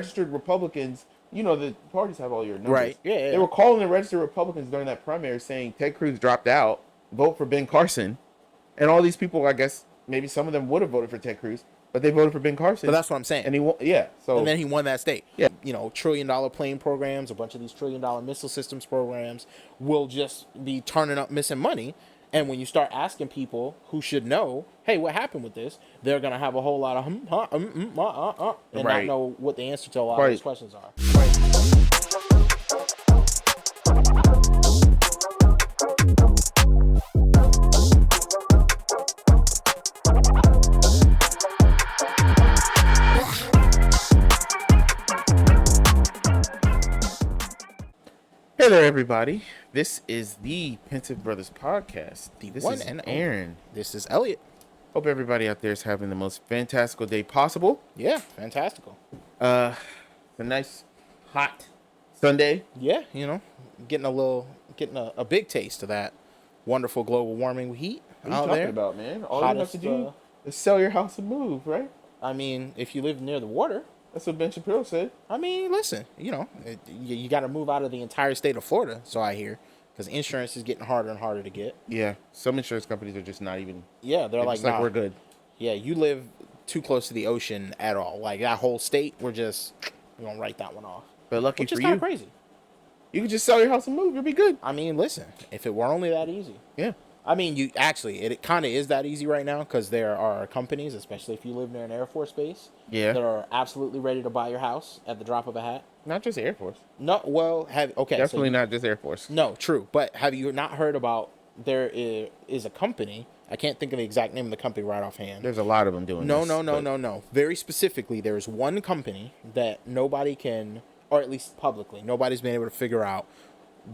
registered Republicans, you know, the parties have all your numbers. Right. Yeah. They were calling the registered Republicans during that primary saying Ted Cruz dropped out, vote for Ben Carson. And all these people, I guess, maybe some of them would have voted for Ted Cruz, but they voted for Ben Carson. But that's what I'm saying. And he won. Yeah. So and then he won that state. Yeah. You know, $1 trillion plane programs, a bunch of these $1 trillion missile systems programs will just be turning up missing money. And when you start asking people who should know, hey, what happened with this? They're going to have a whole lot of and not know what the answer to a lot of those questions are. Hey there, everybody. This is the Pensive Brothers podcast. This is Aaron. This is Elliot. Hope everybody out there is having the most fantastical day possible. Yeah, fantastical. A nice hot Sunday. Yeah, you know, getting a big taste of that wonderful global warming heat What are out you talking there. about, man? All Hottest, you have to do is sell your house and move, right? I mean, if you live near the water. That's what Ben Shapiro said. I mean, listen, you know, you got to move out of the entire state of Florida, so I hear, because insurance is getting harder and harder to get. Yeah, some insurance companies are just not even. Yeah, they're like, nah, we're good. Yeah, you live too close to the ocean at all. Like, that whole state, we're going to write that one off. But lucky Which for is you, kind of crazy. You could just sell your house and move. You'll be good. I mean, listen, if it were only that easy. Yeah. I mean, it kind of is that easy right now, because there are companies, especially if you live near an Air Force base, that are absolutely ready to buy your house at the drop of a hat. Not just Air Force. No, well, definitely not just Air Force. No, true. But have you not heard about, there is a company, I can't think of the exact name of the company right offhand. There's a lot of them doing this. No. Very specifically, there's one company that nobody can, or at least publicly, nobody's been able to figure out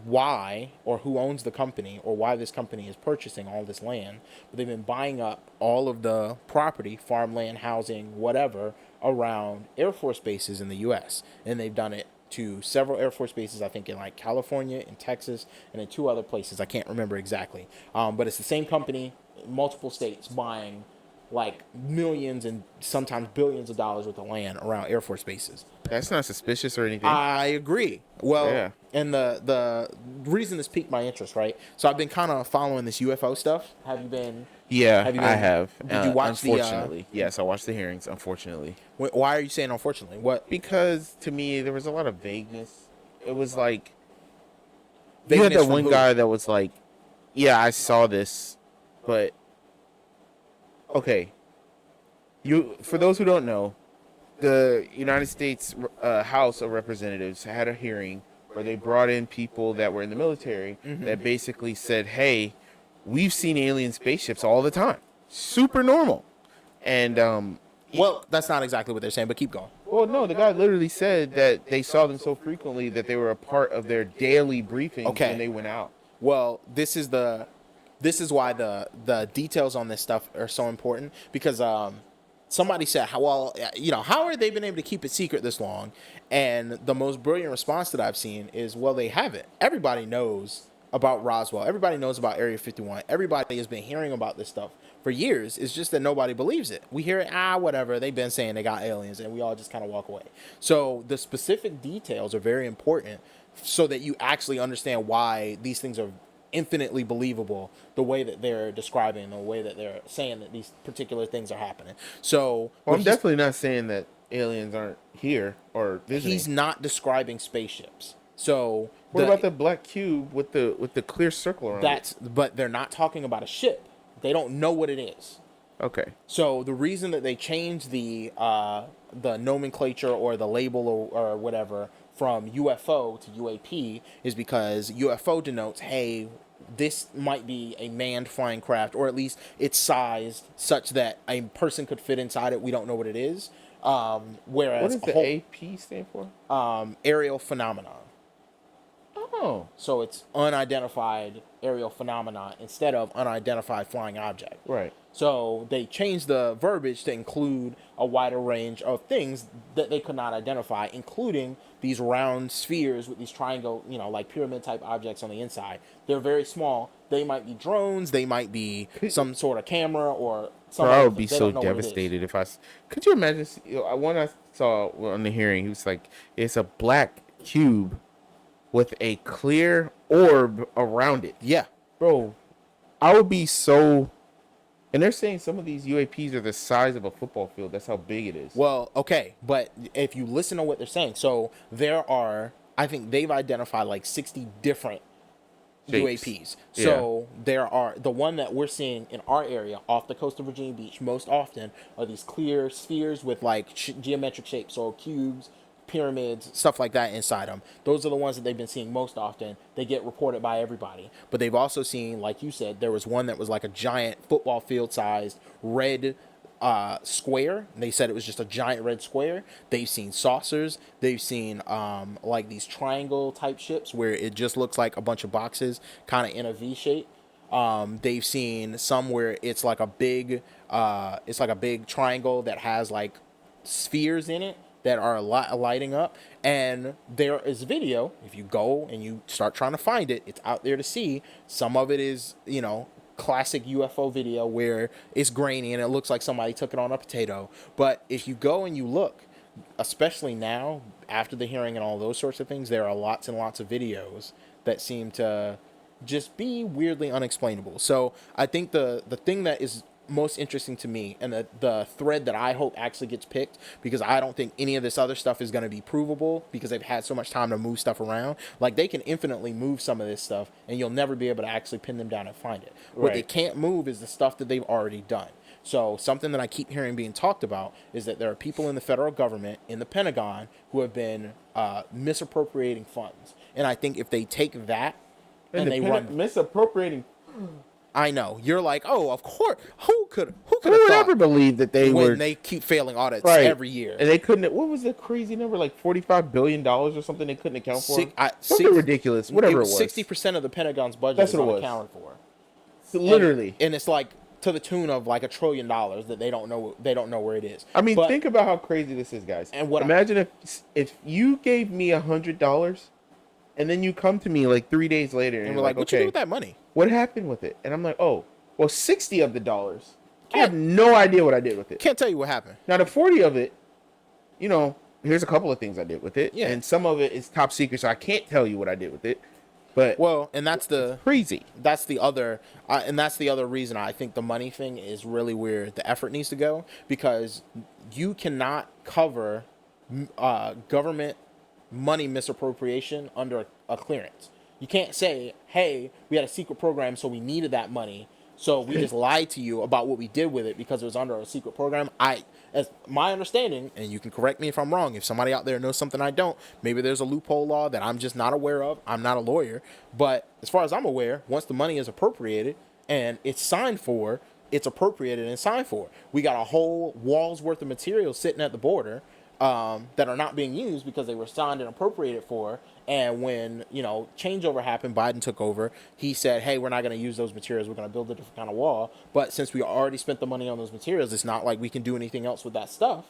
why or who owns the company or why this company is purchasing all this land. But they've been buying up all of the property, farmland, housing, whatever, around Air Force bases in the U.S. And they've done it to several Air Force bases, I think in like California, in Texas, and in 2 other places. I can't remember exactly. But it's the same company, multiple states, buying like millions and sometimes billions of dollars worth of land around Air Force bases. That's not suspicious or anything. I agree. Well, yeah. And the reason this piqued my interest, right? So I've been kind of following this UFO stuff. Have you been? Yeah, I have. Did you watch unfortunately, yes, I watched the hearings, unfortunately. Why are you saying unfortunately? What? Because to me, there was a lot of vagueness. It was like, Vagueness you had that from one who? guy that was like, yeah, I saw this, but, okay. For those who don't know, the United States House of Representatives had a hearing where they brought in people that were in the military that basically said, hey, we've seen alien spaceships all the time. Super normal. And, well, that's not exactly what they're saying, but keep going. well, no, the guy literally said that they saw them so frequently that they were a part of their daily briefings when they went out. Well, this is why the details on this stuff are so important, because somebody said, how are they been able to keep it secret this long? And the most brilliant response that I've seen is, well, they haven't. Everybody knows about Roswell. Everybody knows about Area 51. Everybody has been hearing about this stuff for years. It's just that nobody believes it. We hear it, whatever. They've been saying they got aliens, and we all just kind of walk away. So the specific details are very important so that you actually understand why these things are infinitely believable, the way that they're describing, the way that they're saying that these particular things are happening. So I'm definitely not saying that aliens aren't here or visiting. He's not describing spaceships. So what about the black cube with the clear circle around it? But they're not talking about a ship. They don't know what it is. Okay. So the reason that they changed the nomenclature or the label or whatever from UFO to UAP is because UFO denotes, hey, this might be a manned flying craft, or at least it's sized such that a person could fit inside it. We don't know what it is. Whereas what does the AP stand for? Aerial phenomenon. Oh. So it's unidentified aerial phenomena instead of unidentified flying object. Right. So they changed the verbiage to include a wider range of things that they could not identify, including these round spheres with these triangle, like pyramid type objects on the inside. They're very small. They might be drones. They might be some sort of camera or some Bro, I other would be thing. They so don't know what it is. devastated if Could you imagine? One I saw on the hearing, he was like, "It's a black cube with a clear orb around it." Yeah. Bro, I would be so. And they're saying some of these UAPs are the size of a football field. That's how big it is. Well, okay, but if you listen to what they're saying, so there are, I think they've identified like 60 different Shapes. UAPs. Yeah. So there are, the one that we're seeing in our area off the coast of Virginia Beach most often are these clear spheres with like geometric shapes, so cubes, pyramids, stuff like that inside them. Those are the ones that they've been seeing most often. They get reported by everybody. But they've also seen, like you said, there was one that was like a giant football field sized red square. They said it was just a giant red square. They've seen saucers. They've seen like these triangle type ships where it just looks like a bunch of boxes kind of in a V shape. They've seen some where it's like a big triangle that has like spheres in it that are lighting up. And there is video. If you go and you start trying to find it, it's out there to see. Some of it is, classic UFO video where it's grainy and it looks like somebody took it on a potato. But if you go and you look, especially now after the hearing and all those sorts of things, there are lots and lots of videos that seem to just be weirdly unexplainable. So I think the thing that is most interesting to me, and the thread that I hope actually gets picked, because I don't think any of this other stuff is going to be provable because they've had so much time to move stuff around. Like, they can infinitely move some of this stuff and you'll never be able to actually pin them down and find it. What they can't move is the stuff that they've already done. So something that I keep hearing being talked about is that there are people in the federal government, in the Pentagon, who have been misappropriating funds. And I think if they take that and they run misappropriating. I know. You're like, oh, of course. Who could Who have would thought ever believe that they when were they keep failing audits right every year? And they couldn't. What was the crazy number? Like $45 billion or something. They couldn't account for. Something ridiculous. Whatever it was. 60% of the Pentagon's budget That's is what it was. unaccounted for. So literally, and it's like to the tune of like $1 trillion that they don't know. They don't know where it is. I mean, think about how crazy this is, guys. And imagine if you gave me $100, and then you come to me like 3 days later, and we're like, what you do with that money? What happened with it? And I'm like, oh. Well, 60 of the dollars, I have no idea what I did with it. Can't tell you what happened. Now, the 40 of it, here's a couple of things I did with it. Yeah. And some of it is top secret, so I can't tell you what I did with it. But and that's crazy. That's the other, and that's the other reason I think the money thing is really where the effort needs to go, because you cannot cover government money misappropriation under a clearance. You can't say, hey, we had a secret program, so we needed that money. So we just lied to you about what we did with it because it was under a secret program. As my understanding, and you can correct me if I'm wrong, if somebody out there knows something I don't, maybe there's a loophole law that I'm just not aware of. I'm not a lawyer. But as far as I'm aware, once the money is appropriated and it's signed for, it's appropriated and signed for. We got a whole wall's worth of material sitting at the border that are not being used because they were signed and appropriated for. And when, changeover happened, Biden took over, he said, hey, we're not going to use those materials. We're going to build a different kind of wall. But since we already spent the money on those materials, it's not like we can do anything else with that stuff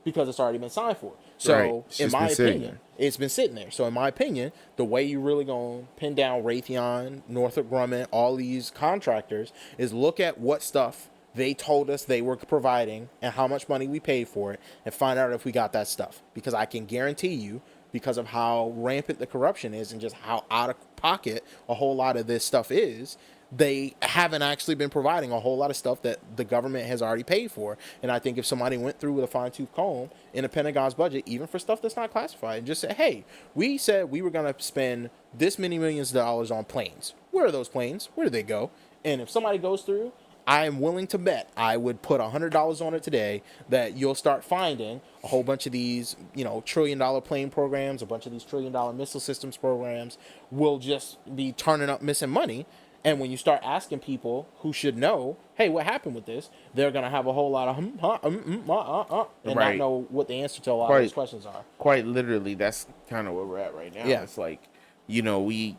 because it's already been signed for. So, in my opinion, it's been sitting there. So, in my opinion, the way you really going to pin down Raytheon, Northrop Grumman, all these contractors is look at what stuff they told us they were providing and how much money we paid for it and find out if we got that stuff. Because I can guarantee you, because of how rampant the corruption is and just how out of pocket a whole lot of this stuff is, they haven't actually been providing a whole lot of stuff that the government has already paid for. And I think if somebody went through with a fine-tooth comb in the Pentagon's budget, even for stuff that's not classified, and just said, hey, we said we were going to spend this many millions of dollars on planes. Where are those planes? Where do they go? And if somebody goes through, I am willing to bet, I would put $100 on it today, that you'll start finding a whole bunch of these, $1 trillion plane programs, a bunch of these $1 trillion missile systems programs will just be turning up missing money. And when you start asking people who should know, hey, what happened with this? They're going to have a whole lot of and not know what the answer to a lot of those questions are. Quite literally, that's kind of where we're at right now. Yeah. It's like, we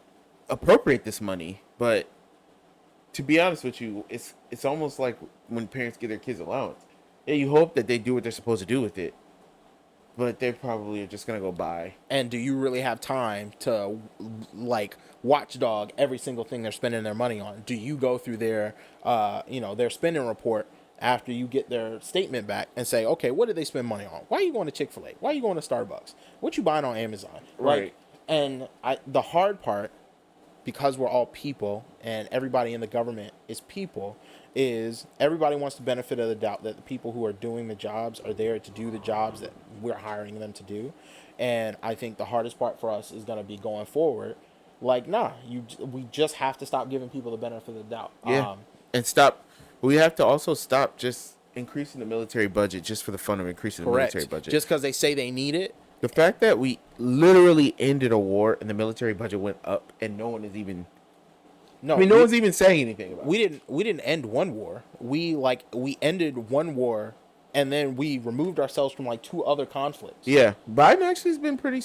appropriate this money, but to be honest with you, it's almost like when parents give their kids allowance. Yeah, you hope that they do what they're supposed to do with it, but they probably are just gonna go buy. And do you really have time to like watchdog every single thing they're spending their money on? Do you go through their their spending report after you get their statement back and say, okay, what did they spend money on? Why are you going to Chick-fil-A? Why are you going to Starbucks? What you buying on Amazon? Right. The hard part, because we're all people and everybody in the government is people, is everybody wants the benefit of the doubt that the people who are doing the jobs are there to do the jobs that we're hiring them to do. And I think the hardest part for us is going to be going forward. Like, we just have to stop giving people the benefit of the doubt. Yeah. And stop. We have to also stop just increasing the military budget just for the fun of increasing the military budget. Just because they say they need it. The fact that we literally ended a war and the military budget went up and no one is even. No one's even saying anything about it. We didn't end one war. We ended one war, and then we removed ourselves from like 2 other conflicts. Yeah, Biden actually has been pretty.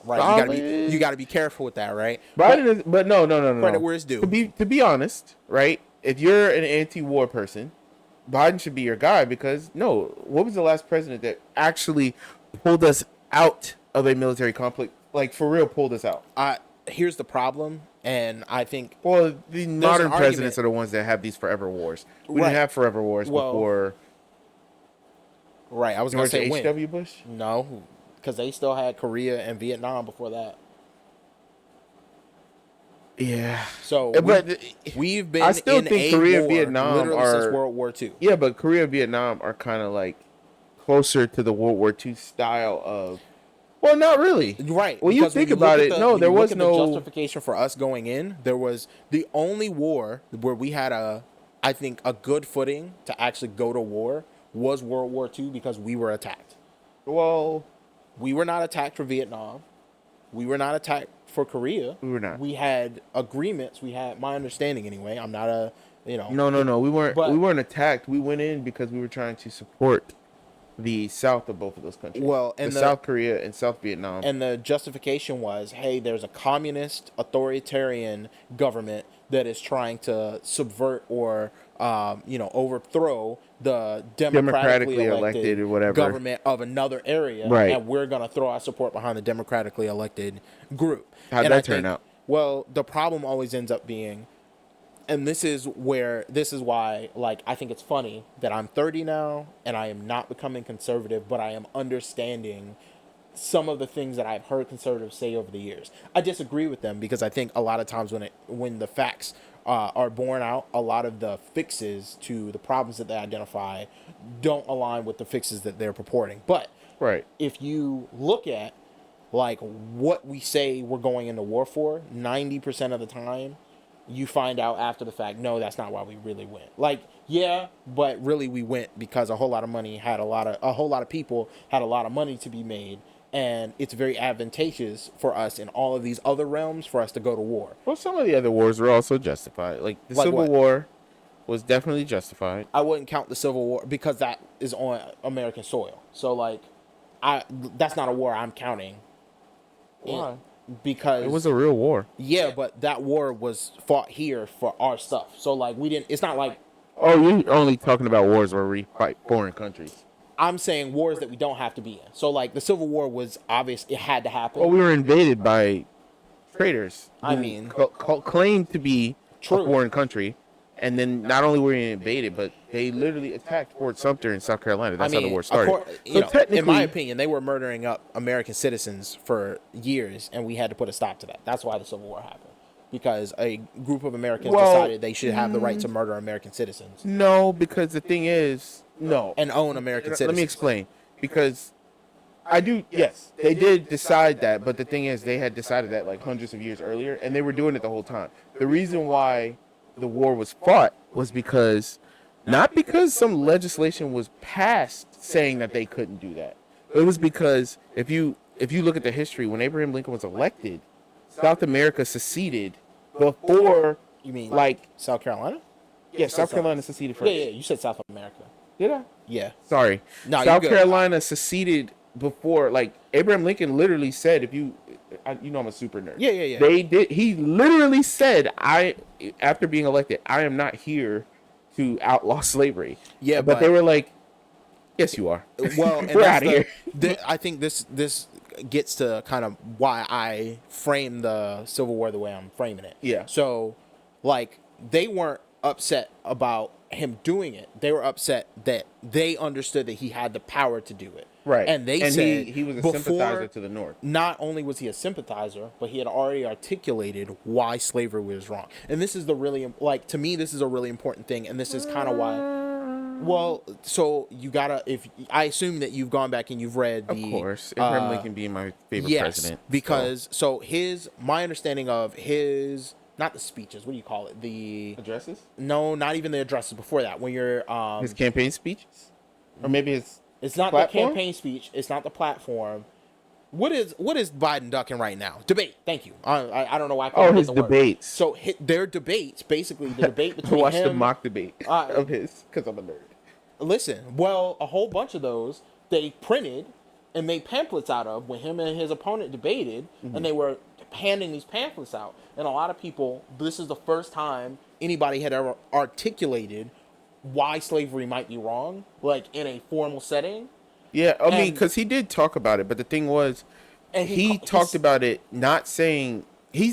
Right, you got to be careful with that, right? But no. Credit where it's due. To be honest, right? If you're an anti-war person, Biden should be your guy because what was the last president that actually pulled us out of a military conflict? Like for real, pulled us out. Here's the problem, and I think the modern presidents are the ones that have these forever wars. We didn't have forever wars before. Right, I was going to say when. H.W. Bush? No, because they still had Korea and Vietnam before that. Yeah. So we've been. I still think Korea and Vietnam are since World War II. Yeah, but Korea and Vietnam are kind of like closer to the World War II style of. Well, not really. Right. Well, you think about it. There was no justification for us going in. There was the only war where we had I think a good footing to actually go to war was World War II because we were attacked. Well, we were not attacked for Vietnam. We were not attacked for Korea. We were not. We had agreements. We had, my understanding anyway. I'm not a, No. We weren't attacked. We went in because we were trying to support the south of both of those countries. Well, and South Korea and South Vietnam. And the justification was, hey, there's a communist authoritarian government that is trying to subvert or overthrow the democratically elected or whatever government of another area, right? And we're gonna throw our support behind the democratically elected group. How'd that turn out? Well, the problem always ends up being, and this is why, like, I think it's funny that I'm 30 now and I am not becoming conservative, but I am understanding some of the things that I've heard conservatives say over the years. I disagree with them because I think a lot of times when the facts are borne out, a lot of the fixes to the problems that they identify don't align with the fixes that they're purporting. But if you look at like what we say we're going into war for, 90% of the time, you find out after the fact, no, that's not why we really went. Like, yeah, but really we went because a whole lot of people had a lot of money to be made. And it's very advantageous for us in all of these other realms for us to go to war. Well, some of the other wars were also justified. Like the Civil War was definitely justified. I wouldn't count the Civil War because that is on American soil. So, like, that's not a war I'm counting. Why? Because it was a real war. Yeah, but that war was fought here for our stuff. So, like, we didn't. It's not like. Oh, you're only talking about wars where we fight foreign countries. I'm saying wars that we don't have to be in. So, like, the Civil War was obvious. It had to happen. Well, we were invaded by traitors. I mean, claimed to be a foreign country. And then not only were we invaded, but they literally attacked Fort Sumter in South Carolina. That's how the war started. In my opinion, they were murdering up American citizens for years, and we had to put a stop to that. That's why the Civil War happened. Because a group of Americans decided they should have the right to murder American citizens. No, because the thing is... No. And own American citizens. Let me explain. Because yes, they did decide that, but the thing is, they had decided that like hundreds of years earlier, and they were doing it the whole time. The reason why the war was fought was not because some legislation was passed saying that they couldn't do that. It was because if you look at the history, when Abraham Lincoln was elected, South America seceded before. You mean like South Carolina? Yeah, South Carolina seceded first. Yeah, you said South America. Did I? Yeah. Sorry. No, South Carolina seceded before, like Abraham Lincoln literally said, if you, you know, I'm a super nerd. Yeah, yeah, yeah. They did. He literally said, after being elected, I am not here to outlaw slavery. Yeah, But they but were like, yes, you are. well, and We're that's out of here. I think this gets to kind of why I frame the Civil War the way I'm framing it. Yeah. So, like, they weren't upset about him doing it. They were upset that they understood that he had the power to do it. Right. And they and said he was a before, sympathizer to the North. not only was he a sympathizer, but he had already articulated why slavery was wrong. And this is the really, like, to me, this is a really important thing. And this is kind of why. Well, so you gotta, if I assume that you've gone back and you've read Of course, Abraham Lincoln being my favorite president. Because so my understanding of his, not the speeches, what do you call it? The addresses? No, not even the addresses. Before that, when you're His campaign speeches, or maybe his. it's not platform? the campaign speech. It's not the platform. What is Biden ducking right now? Debate. Thank you. I don't know why. I couldn't get His the word. debates. So their debates, basically the debate I between watched him. the mock debate of his because I'm a nerd. Listen, well, a whole bunch of those they printed and made pamphlets out of when him and his opponent debated, and they were handing these pamphlets out. And a lot of people, this is the first time anybody had ever articulated why slavery might be wrong, like in a formal setting. Yeah, I mean, because he did talk about it, but the thing was, And he talked about it not saying he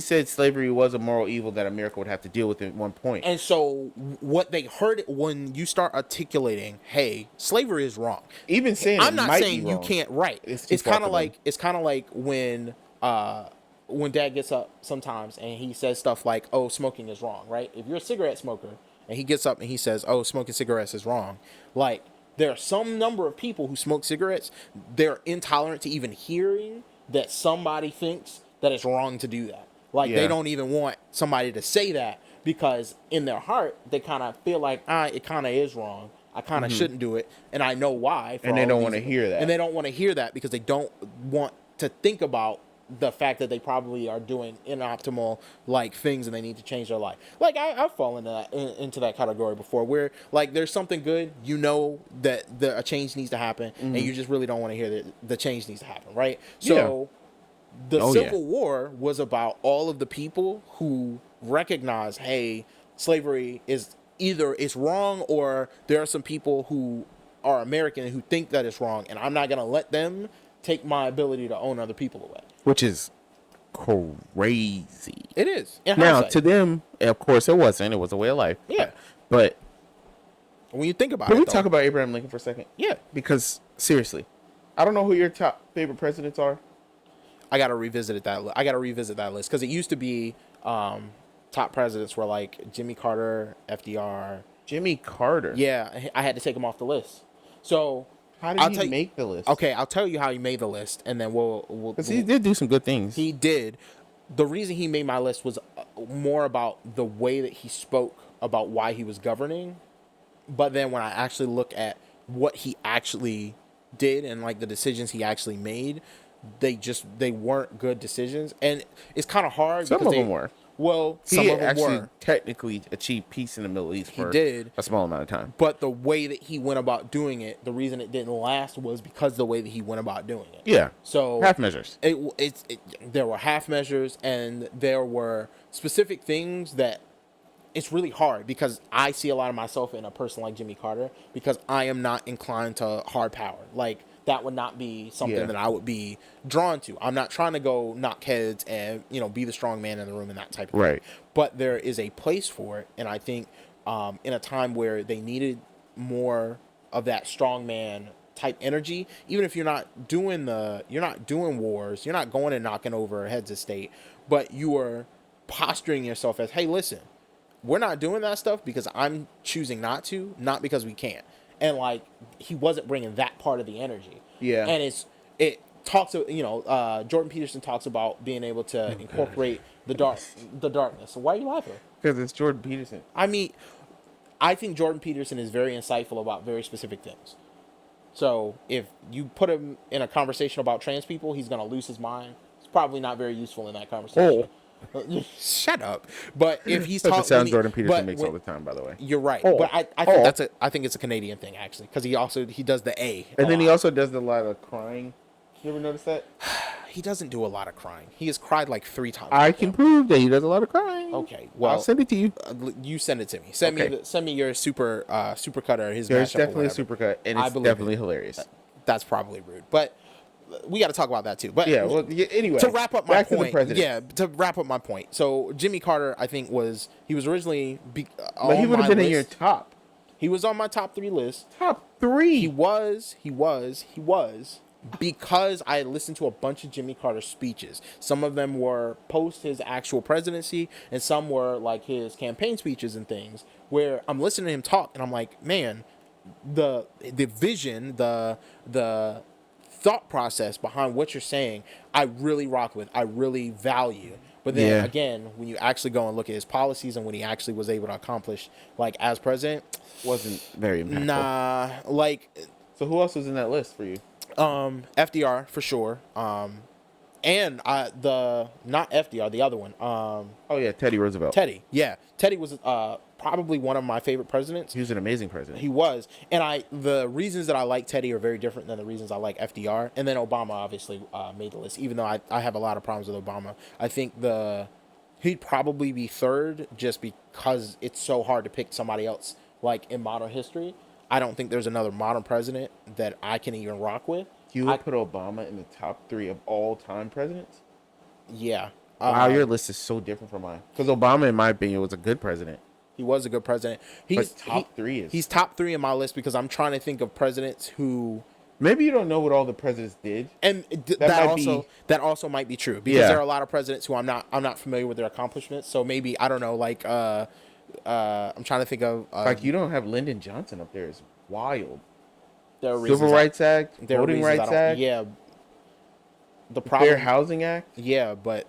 said slavery was a moral evil that America would have to deal with at one point. And so what they heard when you start articulating, hey, slavery is wrong. Even saying I'm it not might saying be you wrong. can't write. It's kind of like when Dad gets up sometimes and he says stuff like, "Oh, smoking is wrong," right? If you're a cigarette smoker and he gets up and he says, "Oh, smoking cigarettes is wrong," like there are some number of people who smoke cigarettes, they're intolerant to even hearing that somebody thinks that it's wrong to do that. Like they don't even want somebody to say that because in their heart they kind of feel like, it kind of is wrong. I kind of shouldn't do it, and I know why. And they don't want to hear that. And they don't want to hear that because they don't want to think about the fact that they probably are doing inoptimal like things and they need to change their life. Like I've fallen into that category before, where like there's something good, you know that a change needs to happen, and you just really don't want to hear that the change needs to happen, right? So the Civil War was about all of the people who recognize, hey, slavery is either it's wrong, or there are some people who are American who think that it's wrong, and I'm not gonna let them take my ability to own other people away. Which is crazy. It is. Now, to them, of course, it wasn't. It was a way of life. Yeah. But when you think about can it, we talk about Abraham Lincoln for a second? Yeah. Because, seriously, I don't know who your top favorite presidents are. I got to revisit that. I got to revisit that list because it used to be top presidents were like Jimmy Carter, FDR. Jimmy Carter? Yeah, I had to take him off the list. So how did he make the list? Okay, I'll tell you how he made the list, and then we'll. Because he did do some good things. He did. The reason he made my list was more about the way that he spoke about why he was governing. But then when I actually look at what he actually did and like the decisions he actually made, they weren't good decisions, and it's kind of hard. Some of them were. Well, Some some of of them actually were. technically achieved peace in the Middle East for a small amount of time. But the way that he went about doing it, the reason it didn't last was because of the way that he went about doing it. Yeah. So half measures. There were half measures, and there were specific things that it's really hard because I see a lot of myself in a person like Jimmy Carter because I am not inclined to hard power. Like that would not be something that I would be drawn to. I'm not trying to go knock heads and, be the strong man in the room and that type of thing. But there is a place for it. And I think in a time where they needed more of that strong man type energy, even if you're not doing wars, you're not going and knocking over heads of state, but you are posturing yourself as, hey, listen, we're not doing that stuff because I'm choosing not to, not because we can't. And like he wasn't bringing that part of the energy. Yeah. And it talks, Jordan Peterson talks about being able to incorporate the darkness. So why are you laughing? Because it's Jordan Peterson. I mean, I think Jordan Peterson is very insightful about very specific things. So if you put him in a conversation about trans people, he's gonna lose his mind. It's probably not very useful in that conversation. Shut up. But if he's That's the talking, sound Jordan Peterson makes all the time, by the way. you're right. Oh, But I think it's a Canadian thing actually, because he does the A. And then he also does a lot of crying. You ever notice that? He doesn't do a lot of crying. He has cried like 3 times. I can prove that he does a lot of crying. Okay, well, I'll send it to you. You send it to me. Send me your super cut or his. There's mashup definitely or a super cut, and it's believe definitely it. hilarious. That's probably rude, but we got to talk about that too. But Yeah, well, anyway, to wrap up my back to the point, president. to wrap up my point. So Jimmy Carter, I think he was originally, But he would have been in your top. He was on my top 3 list. Top 3. He was because I listened to a bunch of Jimmy Carter speeches. Some of them were post his actual presidency, and some were like his campaign speeches and things, where I'm listening to him talk, and I'm like, man, the vision, the thought process behind what you're saying, I really rock with, I really value. But then again, when you actually go and look at his policies and what he actually was able to accomplish, like as president, wasn't very impactful. Nah, like. So who else was in that list for you? FDR for sure. And not FDR, the other one. Oh yeah, Teddy Roosevelt. Teddy, yeah, Teddy was probably one of my favorite presidents. He was an amazing president. He was, and the reasons that I like Teddy are very different than the reasons I like FDR. And then Obama obviously made the list, even though I have a lot of problems with Obama. I think he'd probably be third just because it's so hard to pick somebody else like in modern history. I don't think there's another modern president that I can even rock with. You would put Obama in the top 3 of all time presidents? Yeah. Wow, your list is so different from mine. Because Obama, in my opinion, was a good president. He was a good president. He's top 3 He's top 3 in my list because I'm trying to think of presidents who. Maybe you don't know what all the presidents did, and that also might be true because there are a lot of presidents who I'm not familiar with their accomplishments. So maybe I don't know, like I'm trying to think of like you don't have Lyndon Johnson up there. It's wild. Civil Rights Act, Voting Rights Act, yeah. The Fair Housing Act. Yeah, but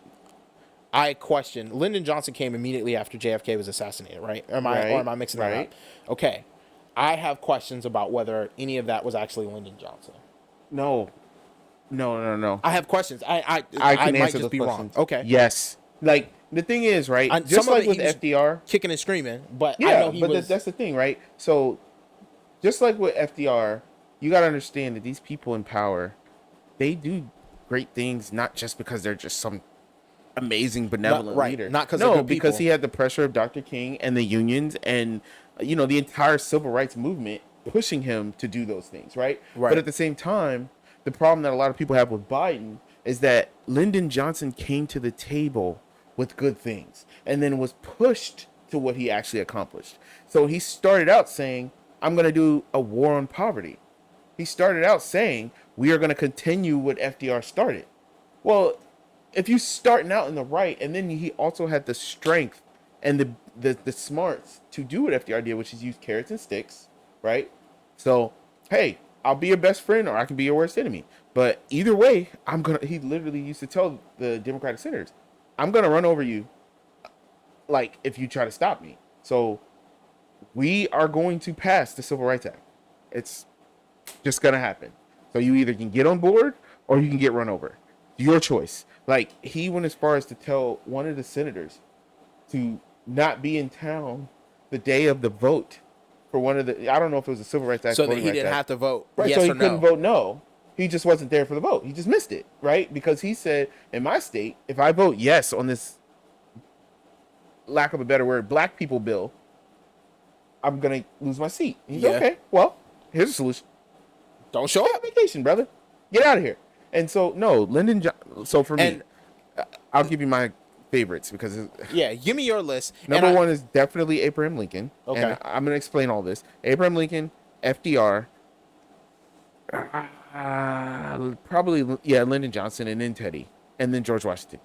I question. Lyndon Johnson came immediately after JFK was assassinated, right? Or am I mixing that up? Okay, I have questions about whether any of that was actually Lyndon Johnson. No. I have questions. I can might answer just those be questions. wrong. Okay. Yes. Like the thing is, right? Just like with FDR, kicking and screaming, but yeah, I know he was. That's the thing, right? So, just like with FDR, you got to understand that these people in power, they do great things not just because they're just some amazing benevolent leader. Not because they're good because people. he had the pressure of Dr. King and the unions and the entire civil rights movement pushing him to do those things, right? But at the same time, the problem that a lot of people have with Biden is that Lyndon Johnson came to the table with good things and then was pushed to what he actually accomplished. So he started out saying, I'm going to do a war on poverty. He started out saying, we are going to continue what FDR started. Well, if you starting out in the right, and then he also had the strength and the smarts to do what FDR did, which is use carrots and sticks, right? So, hey, I'll be your best friend or I can be your worst enemy. But either way, he literally used to tell the Democratic senators, I'm going to run over you, like, if you try to stop me. So we are going to pass the Civil Rights Act. It's just going to happen. So you either can get on board or you can get run over. Your choice. Like, he went as far as to tell one of the senators to not be in town the day of the vote for one of the, I don't know if it was a Civil Rights Act. So that he didn't have to vote. Right, yes so he or couldn't no. vote no. He just wasn't there for the vote. He just missed it, right? Because he said, in my state, if I vote yes on this, lack of a better word, black people bill, I'm going to lose my seat. He's okay, well, here's a solution. Don't show up. Vacation, brother. Get out of here. And so, no, so for me, I'll give you my favorites because give me your list. Number one is definitely Abraham Lincoln. Okay. And I'm going to explain all this. Abraham Lincoln, FDR, probably, Lyndon Johnson, and then Teddy, and then George Washington.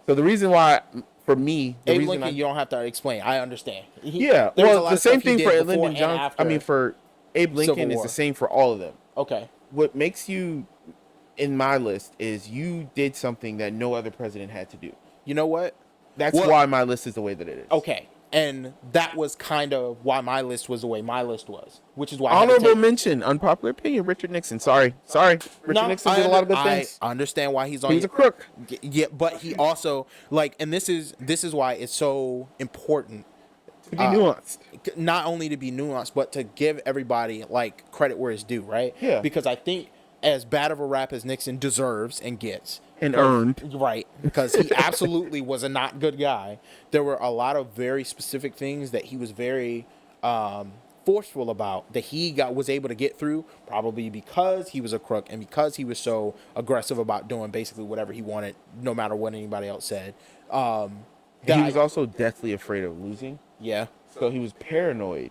So the reason why, for me, Abe Lincoln, you don't have to explain. I understand. The same thing for Lyndon Johnson. I mean, for Abe Lincoln, is the same for all of them. Okay. What makes you in my list is you did something that no other president had to do. You know what? That's why my list is the way that it is. Okay. And that was kind of why my list was the way my list was, which is why I had to Honorable take. mention, unpopular opinion, Richard Nixon. Sorry. Richard Nixon did a lot of good things. I understand why he's on. He was a crook. Yeah, but he also like, and this is why it's so important To be nuanced. not only to be nuanced, but to give everybody like credit where it's due, right? Yeah. Because I think as bad of a rap as Nixon deserves and gets And earned. right, because he absolutely was a not good guy. There were a lot of very specific things that he was very forceful about that he was able to get through, probably because he was a crook and because he was so aggressive about doing basically whatever he wanted, no matter what anybody else said. He was also deathly afraid of losing. Yeah. So he was paranoid.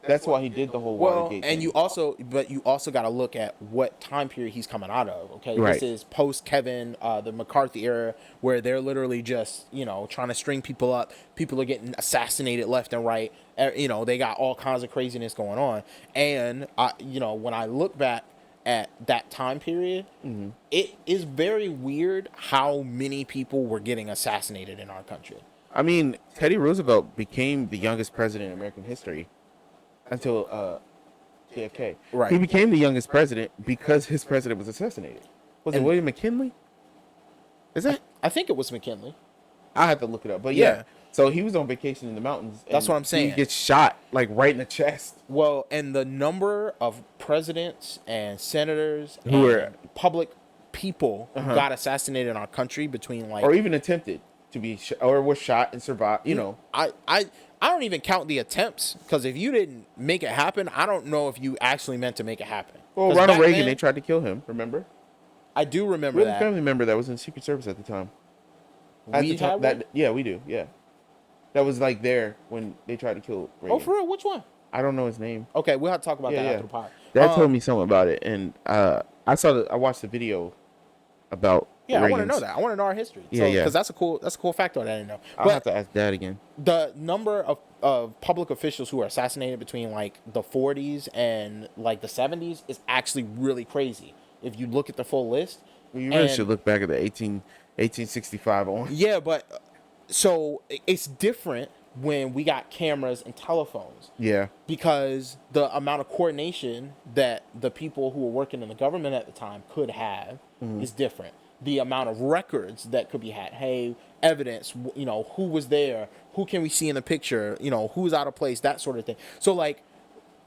That's why he did the whole Well, Watergate and thing. you also got to look at what time period he's coming out of. Okay, Right. This is post Kevin, the McCarthy era, where they're literally just trying to string people up. People are getting assassinated left and right. They got all kinds of craziness going on. And when I look back at that time period, it is very weird how many people were getting assassinated in our country. I mean, Teddy Roosevelt became the youngest president in American history until JFK. Right. He became the youngest president because his president was assassinated. Was it And- William McKinley? Is that? I think it was McKinley. I have to look it up. But Yeah. yeah. So he was on vacation in the mountains. That's and what I'm saying. He gets shot like right in the chest. Well, and the number of presidents and senators Who and were- public people who got assassinated in our country between like Or even attempted to be or was shot and survived. I don't even count the attempts, because if you didn't make it happen, I don't know if you actually meant to make it happen. Well, 'Cause Ronald back Reagan, then, they tried to kill him. Remember? I do remember We have a that. family member that was in the Secret Service at the time. We had one? Yeah, we do. Yeah, that was like there when they tried to kill Reagan. Oh, for real? Which one? I don't know his name. Okay, we'll have to talk about Yeah, that yeah. after the pod. Dad told me something about it, and I watched the video about. Yeah, I want to Reagan's. know that. I want to know our history. Yeah, yeah. Because that's a cool factor that I didn't know. I'll have to ask Dad again. The number of public officials who were assassinated between like the 40s and like the 70s is actually really crazy if you look at the full list. You really And- should look back at the 1865 on. Yeah, but so it's different when we got cameras and telephones, Yeah, because the amount of coordination that the people who were working in the government at the time could have is different. The amount of records that could be had, hey, evidence, who was there, who can we see in the picture, who's out of place, that sort of thing. So like,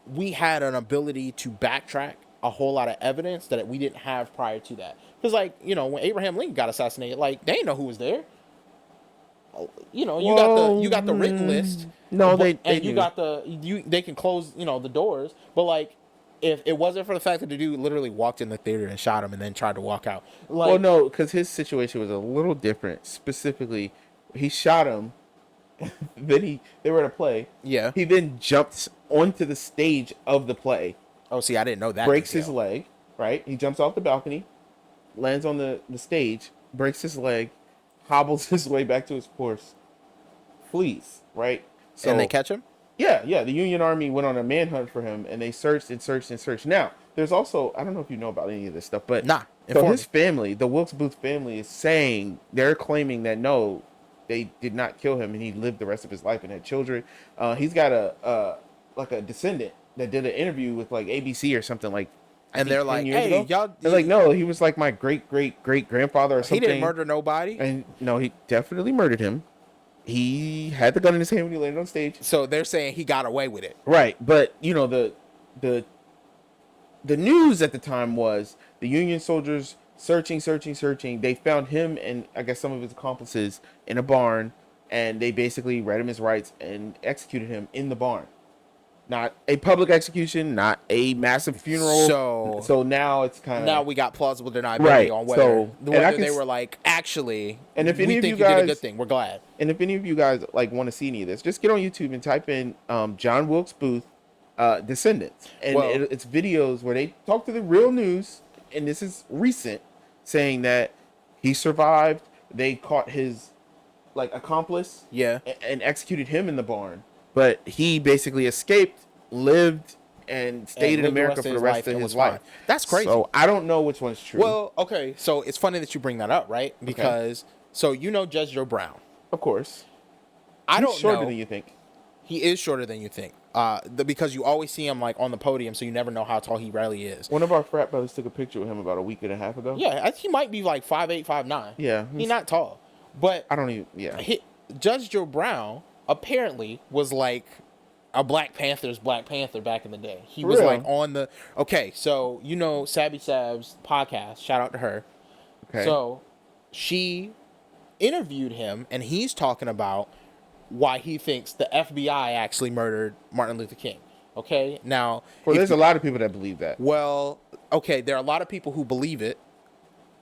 we had an ability to backtrack a whole lot of evidence that we didn't have prior to that. Because like, when Abraham Lincoln got assassinated, like they didn't know who was there. You got the written list. No, but- they and you knew. got they can close the doors, but like, if it wasn't for the fact that the dude literally walked in the theater and shot him and then tried to walk out, like, Well, no, because his situation was a little different. Specifically, he shot him. Then they were at a play. Yeah. He then jumps onto the stage of the play, Oh, see, I didn't know that. breaks his detail. leg. Right, he jumps off the balcony, lands on the stage, breaks his leg, hobbles his way back to his horse, flees. Right. So And they catch him. Yeah. The Union Army went on a manhunt for him, and they searched and searched and searched. Now, there's also, I don't know if you know about any of this stuff, but Nah, so inform his family, the Wilkes Booth family, is saying they're claiming that no, they did not kill him, and he lived the rest of his life and had children. He's got a descendant that did an interview with like ABC or something like. I And think they're 10 like, years hey, ago. y'all. They're like, no, he was like my great grandfather or He something. didn't murder nobody. And no, he definitely murdered him. He had the gun in his hand when he landed on stage. So they're saying he got away with it. Right, but the news at the time was the Union soldiers searching. They found him and I guess some of his accomplices in a barn, and they basically read him his rights and executed him in the barn. Not a public execution, not a massive funeral. So now it's kind of Now we got plausible deniability Right, on whether, so- and I whether can they s- were like, actually, And if we any of think you you did a guys- good thing. We're glad. And if any of you guys like want to see any of this, just get on YouTube and type in John Wilkes Booth descendants, and Well- it's videos where they talk to the real news, and this is recent, saying that he survived. They caught his like accomplice, Yeah. and executed him in the barn, but he basically escaped, lived, and stayed in lived the America rest for of the his rest life of and his was fine. life. That's crazy. So I don't know which one's true. Well, okay. So it's funny that you bring that up, right? Because, so Judge Joe Brown. of course, I He's don't shorter know. than you think. He is shorter than you think. Because you always see him like on the podium, so you never know how tall he really is. One of our frat brothers took a picture with him about a week and a half ago. Yeah, he might be like 5'8", 5'9". Yeah, He's not tall, but I don't even. Yeah, Judge Joe Brown apparently was like a Black Panther back in the day. He was real? like on the so Sabby Sab's podcast. Shout out to her. okay. So she interviewed him, and he's talking about why he thinks the FBI actually murdered Martin Luther King. Okay, now Well, there's a lot of people that believe that. well, okay, there are a lot of people who believe it,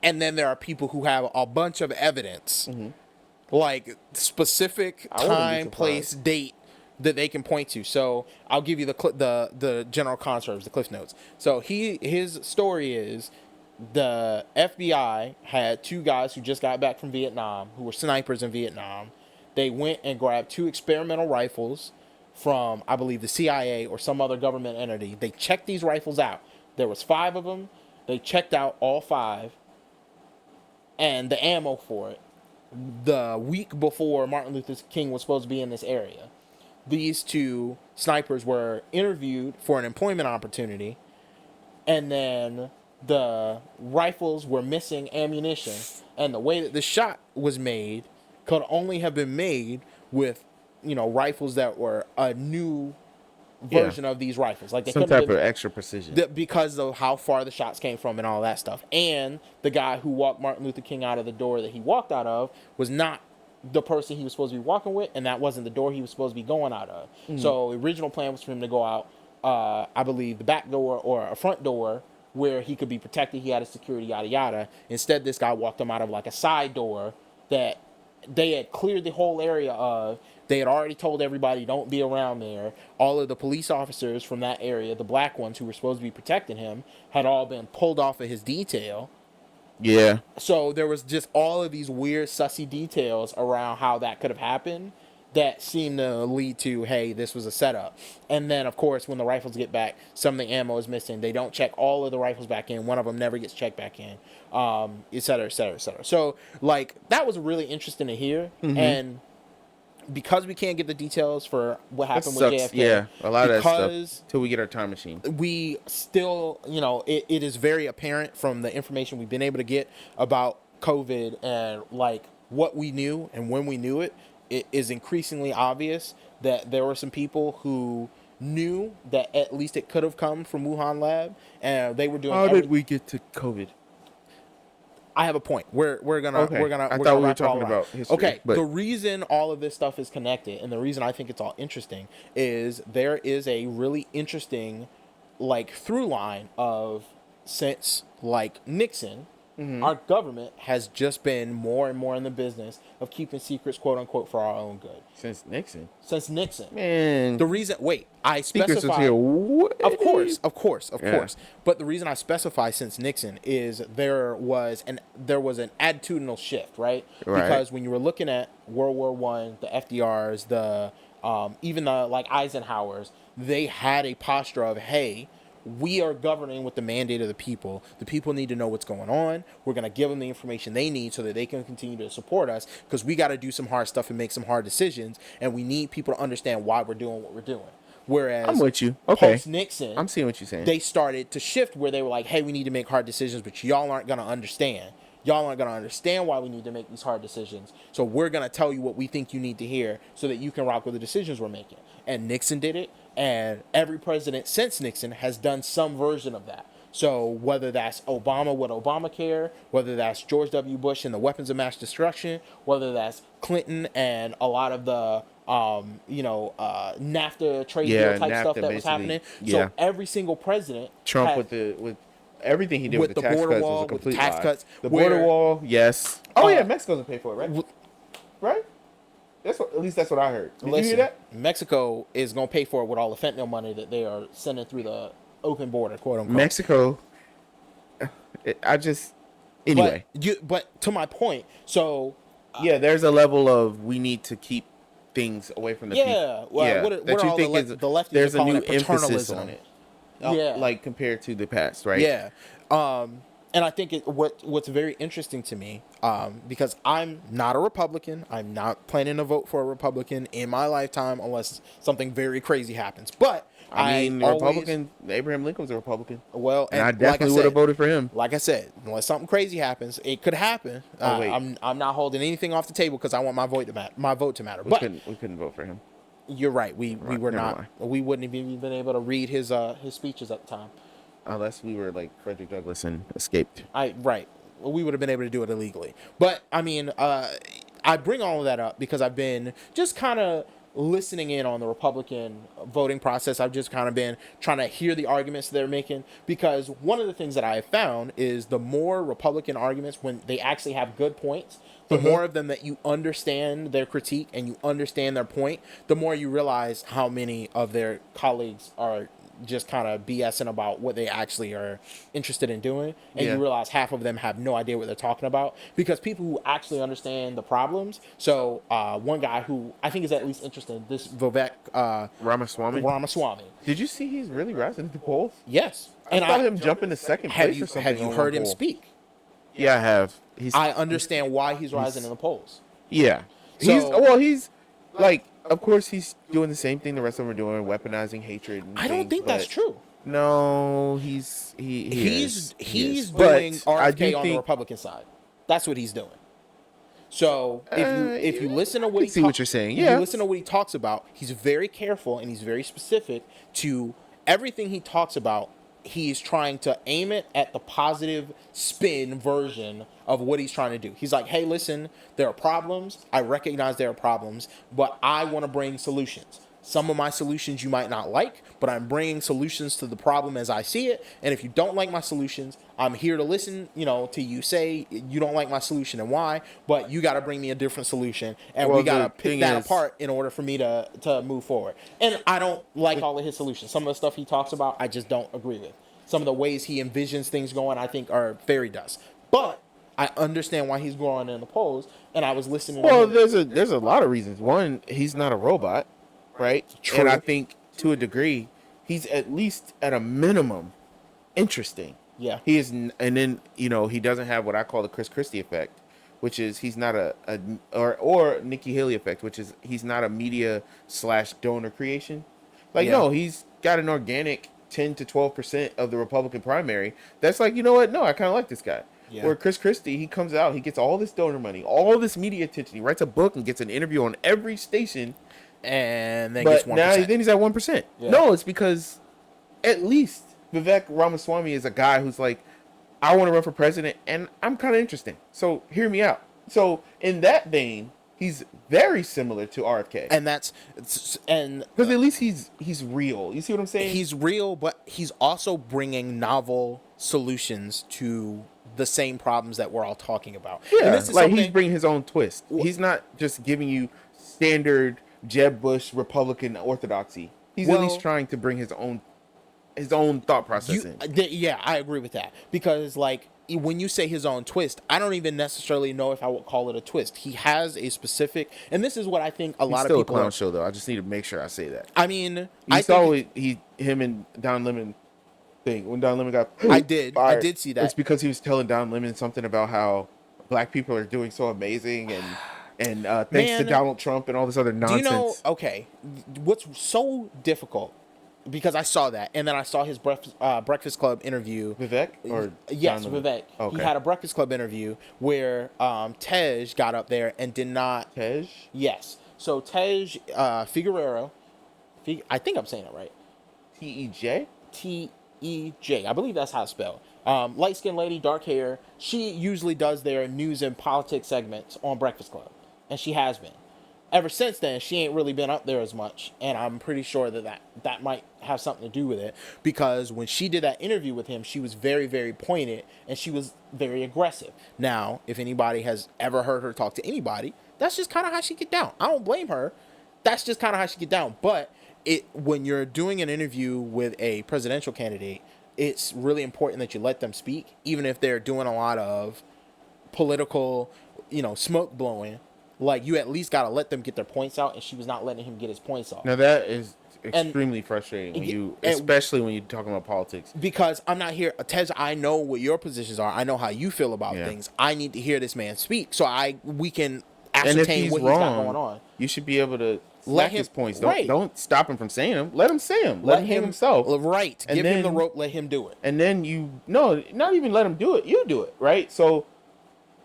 and then there are people who have a bunch of evidence, like specific I wouldn't be time, surprised. place, date that they can point to. So I'll give you the general concepts, the cliff notes. So his story is the FBI had two guys who just got back from Vietnam, who were snipers in Vietnam. They went and grabbed two experimental rifles from, I believe, the CIA or some other government entity. They checked these rifles out. There was 5 of them. They checked out all 5 and the ammo for it the week before Martin Luther King was supposed to be in this area. These two snipers were interviewed for an employment opportunity, and then the rifles were missing ammunition, and the way that the shot was made could only have been made with, rifles that were a new version of these rifles. Like they Some couldn't have type been, of extra precision. because of how far the shots came from and all that stuff. And the guy who walked Martin Luther King out of the door that he walked out of was not the person he was supposed to be walking with, and that wasn't the door he was supposed to be going out of. So the original plan was for him to go out, I believe, the back door or a front door where he could be protected. He had a security, yada, yada. Instead, this guy walked him out of like a side door that they had cleared the whole area of. They had already told everybody, don't be around there. All of the police officers from that area, the black ones who were supposed to be protecting him, had all been pulled off of his detail. Yeah. So there was just all of these weird, sussy details around how that could have happened that seemed to lead to, hey, this was a setup. And then, of course, when the rifles get back, some of the ammo is missing. They don't check all of the rifles back in. One of them never gets checked back in, et cetera, et cetera, et cetera. So, like, that was really interesting to hear. And because we can't get the details for what happened with JFK, Yeah, a lot of that because stuff. Till we get our time machine. we still, it is very apparent from the information we've been able to get about COVID and like what we knew and when we knew it, it is increasingly obvious that there were some people who knew that at least it could have come from Wuhan lab, and they were doing. How did we get to COVID? I have a point. We're gonna Okay. we're gonna. I we're thought gonna we were wrap it all talking around. about history, Okay, but- the reason all of this stuff is connected, and the reason I think it's all interesting, is there is a really interesting, like, through line of since like Nixon, our government has just been more and more in the business of keeping secrets, quote unquote, for our own good. Since Nixon. Since Nixon, Man. the reason. Wait, I Secrets was specify. here. What? Of course. Yeah. But the reason I specify since Nixon is there was an attitudinal shift, right? Right. Because when you were looking at World War I, the FDRs, the even the like Eisenhowers, they had a posture of, hey, we are governing with the mandate of the people. The people need to know what's going on. We're going to give them the information they need so that they can continue to support us, because we got to do some hard stuff and make some hard decisions, and we need people to understand why we're doing what we're doing. Whereas I'm with you. Okay. post-Nixon, I'm seeing what you're saying. they started to shift where they were like, hey, we need to make hard decisions, but y'all aren't going to understand. Y'all aren't going to understand why we need to make these hard decisions. So we're going to tell you what we think you need to hear so that you can rock with the decisions we're making. And Nixon did it, and every president since Nixon has done some version of that. So whether that's Obama with Obamacare, whether that's George W. Bush and the weapons of mass destruction, whether that's Clinton and a lot of the NAFTA trade deal type NAFTA stuff that was basically. happening. Yeah. So every single president Trump had, with everything he did with the tax border cuts wall, was a with the complete tax lie. cuts, The where- border wall, yes. Oh Uh, yeah, Mexico's gonna pay for it, right? Right? At least that's what I heard. Did you hear that? Mexico is going to pay for it with all the fentanyl money that they are sending through the open border, quote unquote. Mexico. Anyway. But to my point, so Yeah, there's a level of we need to keep things away from the people. yeah, well, what that are you all think the lefties there's are a calling new it emphasis paternalism. on it. Yeah. Like compared to the past, right? Yeah. And I think what's very interesting to me, because I'm not a Republican, I'm not planning to vote for a Republican in my lifetime unless something very crazy happens. But I I mean, the always, Republican, Abraham Lincoln was a Republican, well, and I and like I definitely would have said, voted for him. unless something crazy happens, it could happen. Oh wait, I'm not holding anything off the table because I want my vote to matter. My vote to matter. we But couldn't vote for him. you're right. We were Never not. mind. We wouldn't have even been able to read his speeches at the time. Unless we were like Frederick Douglass and escaped. Right. We would have been able to do it illegally. But I mean, I bring all of that up because I've been just kind of listening in on the Republican voting process. I've just kind of been trying to hear the arguments they're making, because one of the things that I have found is the more Republican arguments, when they actually have good points, the more of them that you understand their critique and you understand their point, the more you realize how many of their colleagues are just kind of BSing about what they actually are interested in doing. And Yeah. you realize half of them have no idea what they're talking about, because people who actually understand the problems. So one guy who I think is at least interested, this Vivek Ramaswamy. Ramaswamy. Did you see he's really rising at the polls? Yes. I saw him jump into second have place you or something. have you on heard one him poll. speak? Yeah, I have. I understand why he's rising in the polls. Yeah. So- He's like, of course, he's doing the same thing the rest of them are doing, weaponing hatred. And I don't things, think that's but true. No, He's is. doing But I RFK do on the think Republican side. That's what he's doing. So if you listen to what I see what you're saying. if Yeah. you listen to what he talks about, he's very careful and he's very specific to everything he talks about. He's trying to aim it at the positive spin version of what he's trying to do. He's like, hey, listen, there are problems. I recognize there are problems, but I want to bring solutions. Some of my solutions you might not like, but I'm bringing solutions to the problem as I see it. And if you don't like my solutions, I'm here to listen, to you say you don't like my solution and why, but you got to bring me a different solution. And Well, we got to the pick thing that is- apart in order for me to move forward. And I don't like all of his solutions. Some of the stuff he talks about, I just don't agree with. Some of the ways he envisions things going, I think, are fairy dust. But I understand why he's growing in the polls, and I was listening. Well, to him. there's a lot of reasons. One, he's not a robot, right? True. And I think to a degree, he's at least at a minimum interesting. Yeah. He is, and then he doesn't have what I call the Chris Christie effect, which is he's not or Nikki Haley effect, which is he's not a media / donor creation. Like Yeah. no, he's got an organic 10 to 12% of the Republican primary. That's like, you know what? No, I kind of like this guy. Yeah. Where Chris Christie, he comes out, he gets all this donor money, all this media attention. He writes a book and gets an interview on every station. And then But gets 1%. now then he's at 1%. Yeah. No, it's because at least Vivek Ramaswamy is a guy who's like, I want to run for president and I'm kind of interesting. So hear me out. So in that vein, he's very similar to RFK. and Because at least he's real. You see what I'm saying? he's real, but he's also bringing novel solutions to the same problems that we're all talking about. And Yeah, this is like he's something- bringing his own twist. He's not just giving you standard Jeb Bush Republican orthodoxy. He's at Well- least trying to bring his own thought process in. Yeah, I agree with that, because like when you say his own twist, I don't even necessarily know if I would call it a twist. He has a specific, and this is what I think a He's lot still of a people. clown show though. I just need to make sure I say that. I mean, You I saw think him and Don Lemon thing when Don Lemon got I did fired. see that. It's because he was telling Don Lemon something about how black people are doing so amazing and thanks to Man, Donald Trump and all this other Do nonsense. you know? Okay, what's so difficult? Because I saw that, and then I saw his Breakfast Club interview. Vivek or Yes, Don Lemon? Vivek. Okay. He had a Breakfast Club interview where Tej got up there and did not. Tej? Yes. So Tej Figueroa, I think I'm saying it right. Tej? Tej. I believe that's how it's spelled. Light skinned lady, dark hair. She usually does their news and politics segments on Breakfast Club, and she has been. Ever since then, she ain't really been up there as much, and I'm pretty sure that might have something to do with it, because when she did that interview with him, she was very, very pointed, and she was very aggressive. Now, if anybody has ever heard her talk to anybody, that's just kind of how she get down. I don't blame her. That's just kind of how she get down. But when you're doing an interview with a presidential candidate, it's really important that you let them speak, even if they're doing a lot of political, smoke blowing. Like, you at least got to let them get their points out, and she was not letting him get his points off. Now that is extremely frustrating when and especially when you're talking about politics. because I'm not here, Tej. I know what your positions are. I know how you feel about Yeah. things. I need to hear this man speak so we can And if ascertain he's what he's got going wrong, on. you should be able to Let smack his him- points. right. Don't stop him from saying them. Let him say them. Let him hang himself. Right. And Give him the then- rope. Let him do it. And then not even let him do it. You do it, right? So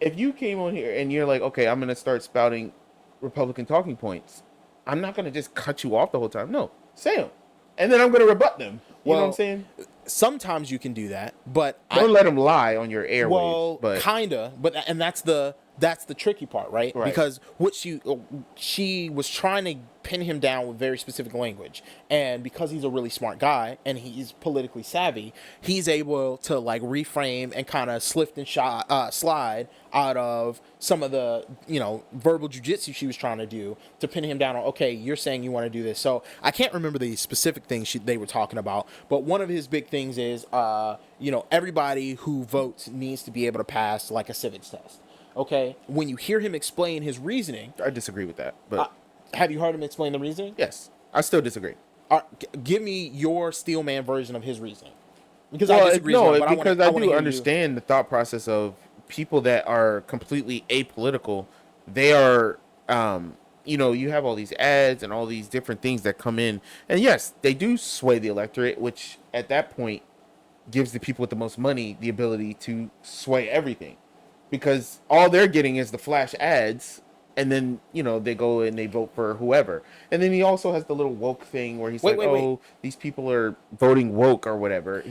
if you came on here and you're like, okay, I'm gonna start spouting Republican talking points, I'm not gonna just cut you off the whole time. No, say them, and then I'm gonna rebut them. You know what I'm saying? Sometimes you can do that, but Don't let them lie on your airwaves. well, but kinda, and that's the tricky part, right? Right. Because what she was trying to pin him down with very specific language, and because he's a really smart guy and he's politically savvy, he's able to like reframe and kind of slip and slide out of some of the verbal jujitsu she was trying to do to pin him down on. Okay, you're saying you want to do this, so I can't remember the specific things they were talking about, but one of his big things is everybody who votes needs to be able to pass like a civics test. Okay, when you hear him explain his reasoning, I disagree with that. But have you heard him explain the reasoning? yes, I still disagree. Give me your Steelman version of his reasoning. Because Well, I disagree no, with him, but because I I wanna do hear understand the thought process of people that are completely apolitical. They are, you have all these ads and all these different things that come in, and yes, they do sway the electorate, which at that point gives the people with the most money the ability to sway everything, because all they're getting is the flash ads. And then, they go and they vote for whoever. And then he also has the little woke thing where he's wait. These people are voting woke or whatever.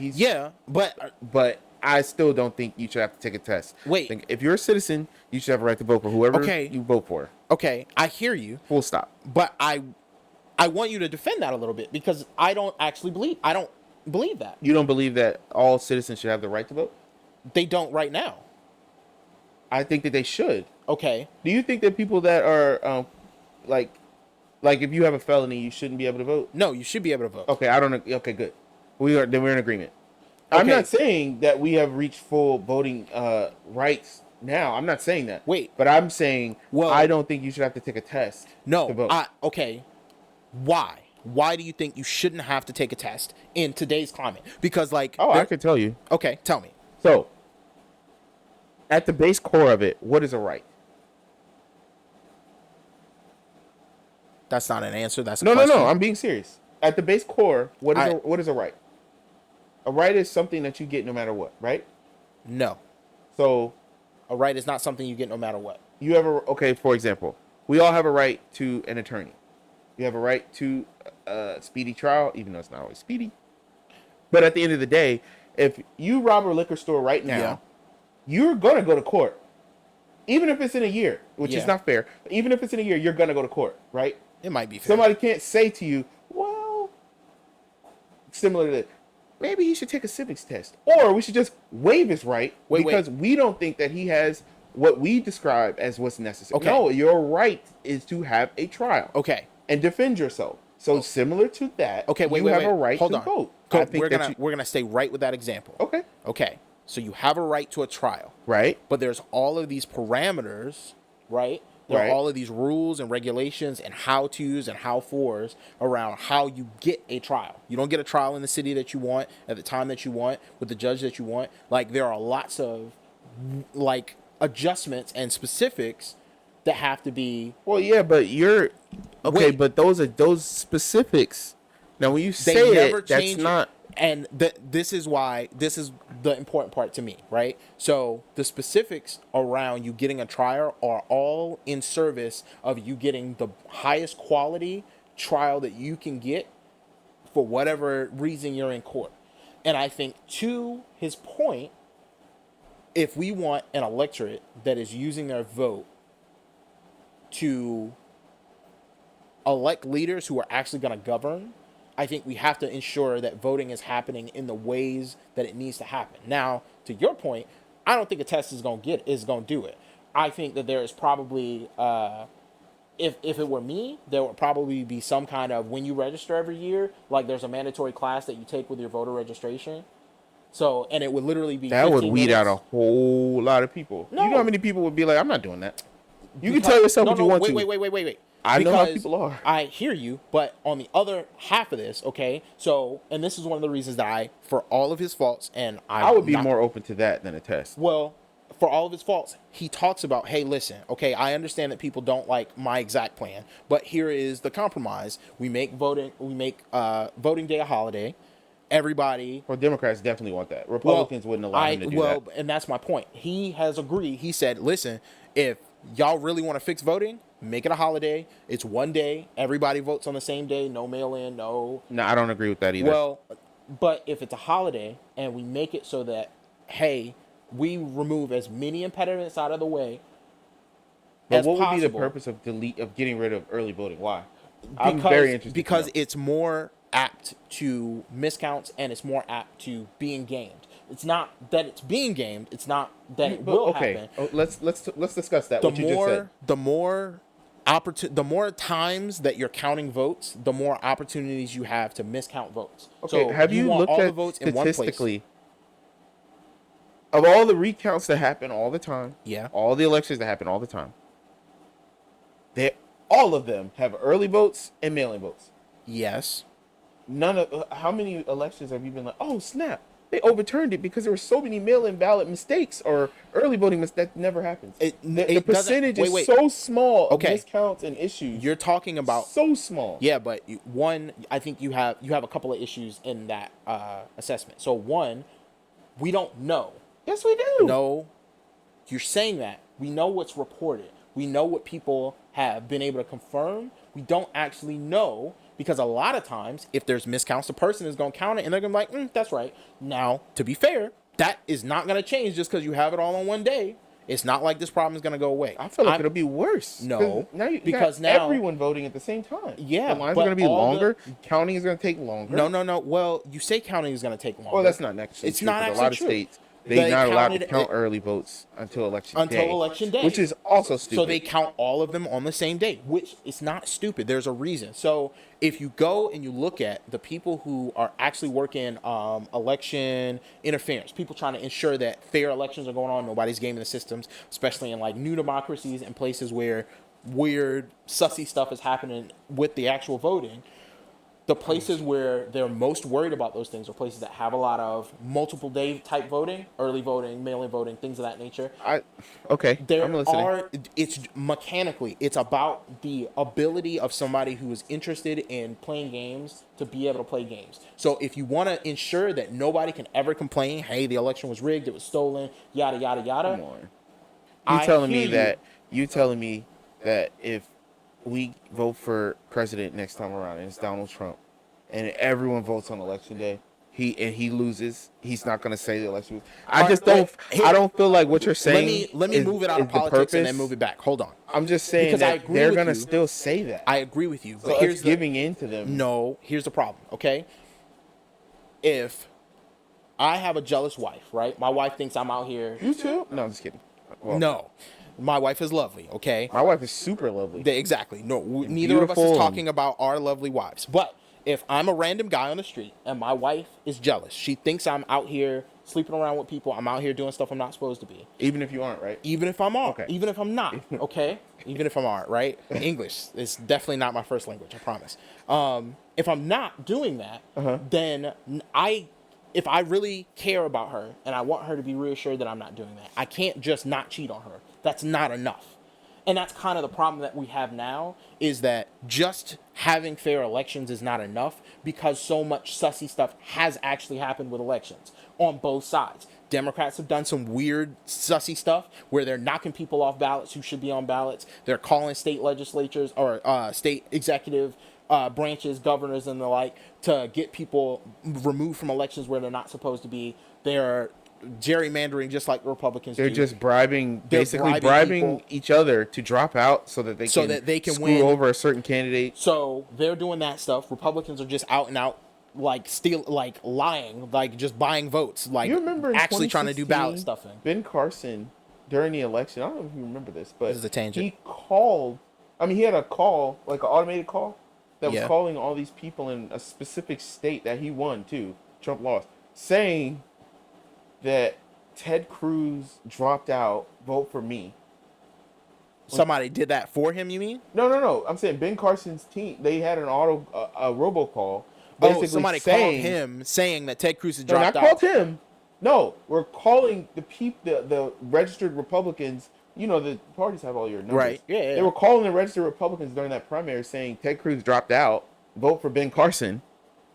But I still don't think you should have to take a test. Wait. I think if you're a citizen, you should have a right to vote for whoever you vote for. Okay, I hear you. Full stop. But I want you to defend that a little bit because I don't believe that. You don't believe that all citizens should have the right to vote? They don't right now. I think that they should. Okay. Do you think that people that are like if you have a felony, you shouldn't be able to vote? No, you should be able to vote. Okay, I don't know. Okay, good. We're in agreement. Okay. I'm not saying that we have reached full voting rights now. I'm not saying that. Wait. But I'm saying I don't think you should have to take a test to vote. Okay. Why? Why do you think you shouldn't have to take a test in today's climate? Because I could tell you. Okay, tell me. So, at the base core of it, what is a right? That's not an answer. That's a question. No. I'm being serious. At the base core, what is a right? A right is something that you get no matter what, right? No. So, a right is not something you get no matter what. You have for example, we all have a right to an attorney. You have a right to a speedy trial, even though it's not always speedy. But at the end of the day, if you rob a liquor store right now, you're going to go to court. Even if it's in a year, which is not fair. Even if it's in a year, you're going to go to court, right? It might be fair. Somebody can't say to you, well, similar to that, maybe he should take a civics test. Or we should just waive his right because we don't think that he has what we describe as what's necessary. Okay. No, your right is to have a trial. Okay. And defend yourself. So similar to that, you have a right to vote. We're gonna stay right with that example. Okay. Okay. So you have a right to a trial. Right. But there's all of these parameters, right? There are all of these rules and regulations and how-tos and how-fors around how you get a trial. You don't get a trial in the city that you want, at the time that you want, with the judge that you want. There are lots of, adjustments and specifics that have to be... Well, yeah, but you're... Okay, but those specifics... Now, when you say it, that's not... And this is the important part to me, right? So the specifics around you getting a trial are all in service of you getting the highest quality trial that you can get for whatever reason you're in court. And I think to his point, if we want an electorate that is using their vote to elect leaders who are actually going to govern, I think we have to ensure that voting is happening in the ways that it needs to happen. Now, to your point, I don't think a test is going to do it. I think that there is probably, if it were me, there would probably be some kind of, when you register every year, there's a mandatory class that you take with your voter registration. So, and it would literally be that 15 would weed minutes. out a whole lot of people. No. You know how many people would be like, I'm not doing that. You can tell yourself what you want to. Wait. I know how Because people are. I hear you, but on the other half of this, okay, so, and this is one of the reasons that for all of his faults, and I would be not, more open to that than a test. well, for all of his faults, he talks about, hey, listen, okay, I understand that people don't like my exact plan, but here is the compromise. We make voting day a holiday. Everybody. Well, Democrats definitely want that. Republicans wouldn't allow him to do that. And that's my point. He has agreed. He said, listen, if y'all really want to fix voting, make it a holiday. It's one day. Everybody votes on the same day. No mail-in, no. No, I don't agree with that either. Well, but if it's a holiday and we make it so that, hey, we remove as many impediments out of the way but what would be the purpose of getting rid of early voting? Why? I'm very interested. Because it's more apt to miscounts and it's more apt to being gamed. It's not that it's being gamed. It's not that it will happen. Oh, let's discuss that. What you just said. The more times that you're counting votes, the more opportunities you have to miscount votes. Okay, so have you want looked all at the votes in one place. statistically of all the recounts that happen all the time? Yeah. All the elections that happen all the time. All of them have early votes and mail-in votes. Yes. How many elections have you been like, oh snap, they overturned it because there were so many mail-in ballot mistakes or early voting mistakes? That never happens. The percentage is so small of miscounts and issues. You're talking about so small. Yeah, but I think you have a couple of issues in that assessment. So one, we don't know. Yes, we do. No, you're saying that. We know what's reported. We know what people have been able to confirm. We don't actually know because a lot of times, if there's miscounts, the person is going to count it and they're going to be like, that's right. Now, to be fair, that is not going to change just because you have it all on one day. It's not like this problem is going to go away. I feel like it'll be worse. No, because now everyone voting at the same time. Yeah, the lines are going to be longer. Counting is going to take longer. No. Well, you say counting is going to take longer. Well, that's not actually It's true. not actually a lot true. of states. They're not allowed to count early votes until election day. Which is also stupid. So they count all of them on the same day, which is not stupid. There's a reason. So if you go and you look at the people who are actually working election interference, people trying to ensure that fair elections are going on, nobody's gaming the systems, especially in like new democracies and places where weird, sussy stuff is happening with the actual voting. The places where they're most worried about those things are places that have a lot of multiple day type voting, early voting, mail-in voting, things of that nature. I'm listening. It's mechanically, it's about the ability of somebody who is interested in playing games to be able to play games. So if you want to ensure that nobody can ever complain, hey, the election was rigged, it was stolen, yada, yada, yada. Come on. You telling me that if we vote for president next time around and it's Donald Trump and everyone votes on election day, he loses, he's not going to say the election was. I don't feel like what you're saying. Let me move it out of politics and then move it back. Hold on. I'm just saying that they're going to still say that. I agree with you. But here's giving in to them. No, here's the problem, okay? If I have a jealous wife, right? My wife thinks I'm out here. You too? No, I'm just kidding. Well, no. My wife is lovely, okay? My wife is super lovely. Exactly. No, neither of us is talking about our lovely wives. But if I'm a random guy on the street and my wife is jealous, she thinks I'm out here sleeping around with people, I'm out here doing stuff I'm not supposed to be. Even if you aren't, right? Even if I'm okay. Even if I'm not, okay? Even if I'm aren't, right? English is definitely not my first language, I promise. If I'm not doing that, then if I really care about her and I want her to be reassured that I'm not doing that, I can't just not cheat on her. That's not enough. And that's kind of the problem that we have now, is that just having fair elections is not enough because so much sussy stuff has actually happened with elections on both sides. Democrats have done some weird sussy stuff where they're knocking people off ballots who should be on ballots. They're calling state legislatures or state executive branches, governors and the like, to get people removed from elections where they're not supposed to be. They're gerrymandering just like Republicans do. They're just basically bribing each other to drop out so that they can screw over a certain candidate. So they're doing that stuff. Republicans are just out and out lying, like just buying votes, like you remember actually trying to do ballot stuffing. Ben Carson during the election, I don't know if you remember this, but this is a tangent. He had a call, like an automated call that was calling all these people in a specific state that he won too. Trump lost, saying that Ted Cruz dropped out, vote for me. Somebody did that for him, you mean? No. I'm saying Ben Carson's team. They had an a robocall, Oh, basically somebody called saying, him saying that Ted Cruz had no, dropped not called out. him. No, we're calling the registered Republicans. You know, the parties have all your numbers. Right. Yeah. They were calling the registered Republicans during that primary saying Ted Cruz dropped out. Vote for Ben Carson.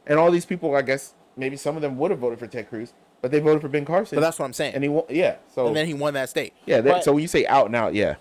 And all these people, I guess, maybe some of them would have voted for Ted Cruz, but they voted for Ben Carson. But that's what I'm saying. And he won. Yeah. So. And then he won that state. Yeah. But So when you say out and out, yeah.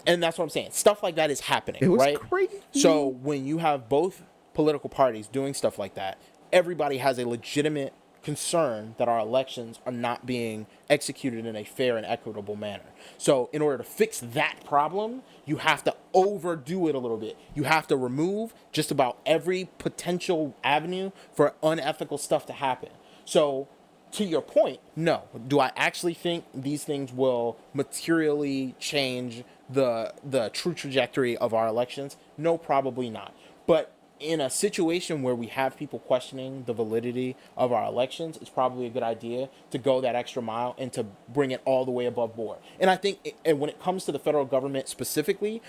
and that's what I'm saying. Stuff like that is happening, It was right? crazy. So when you have both political parties doing stuff like that, everybody has a legitimate concern that our elections are not being executed in a fair and equitable manner. So in order to fix that problem, you have to overdo it a little bit. You have to remove just about every potential avenue for unethical stuff to happen. So to your point, no. Do I actually think these things will materially change the true trajectory of our elections? No, probably not. But in a situation where we have people questioning the validity of our elections, it's probably a good idea to go that extra mile and to bring it all the way above board. And I think and when it comes to the federal government specifically,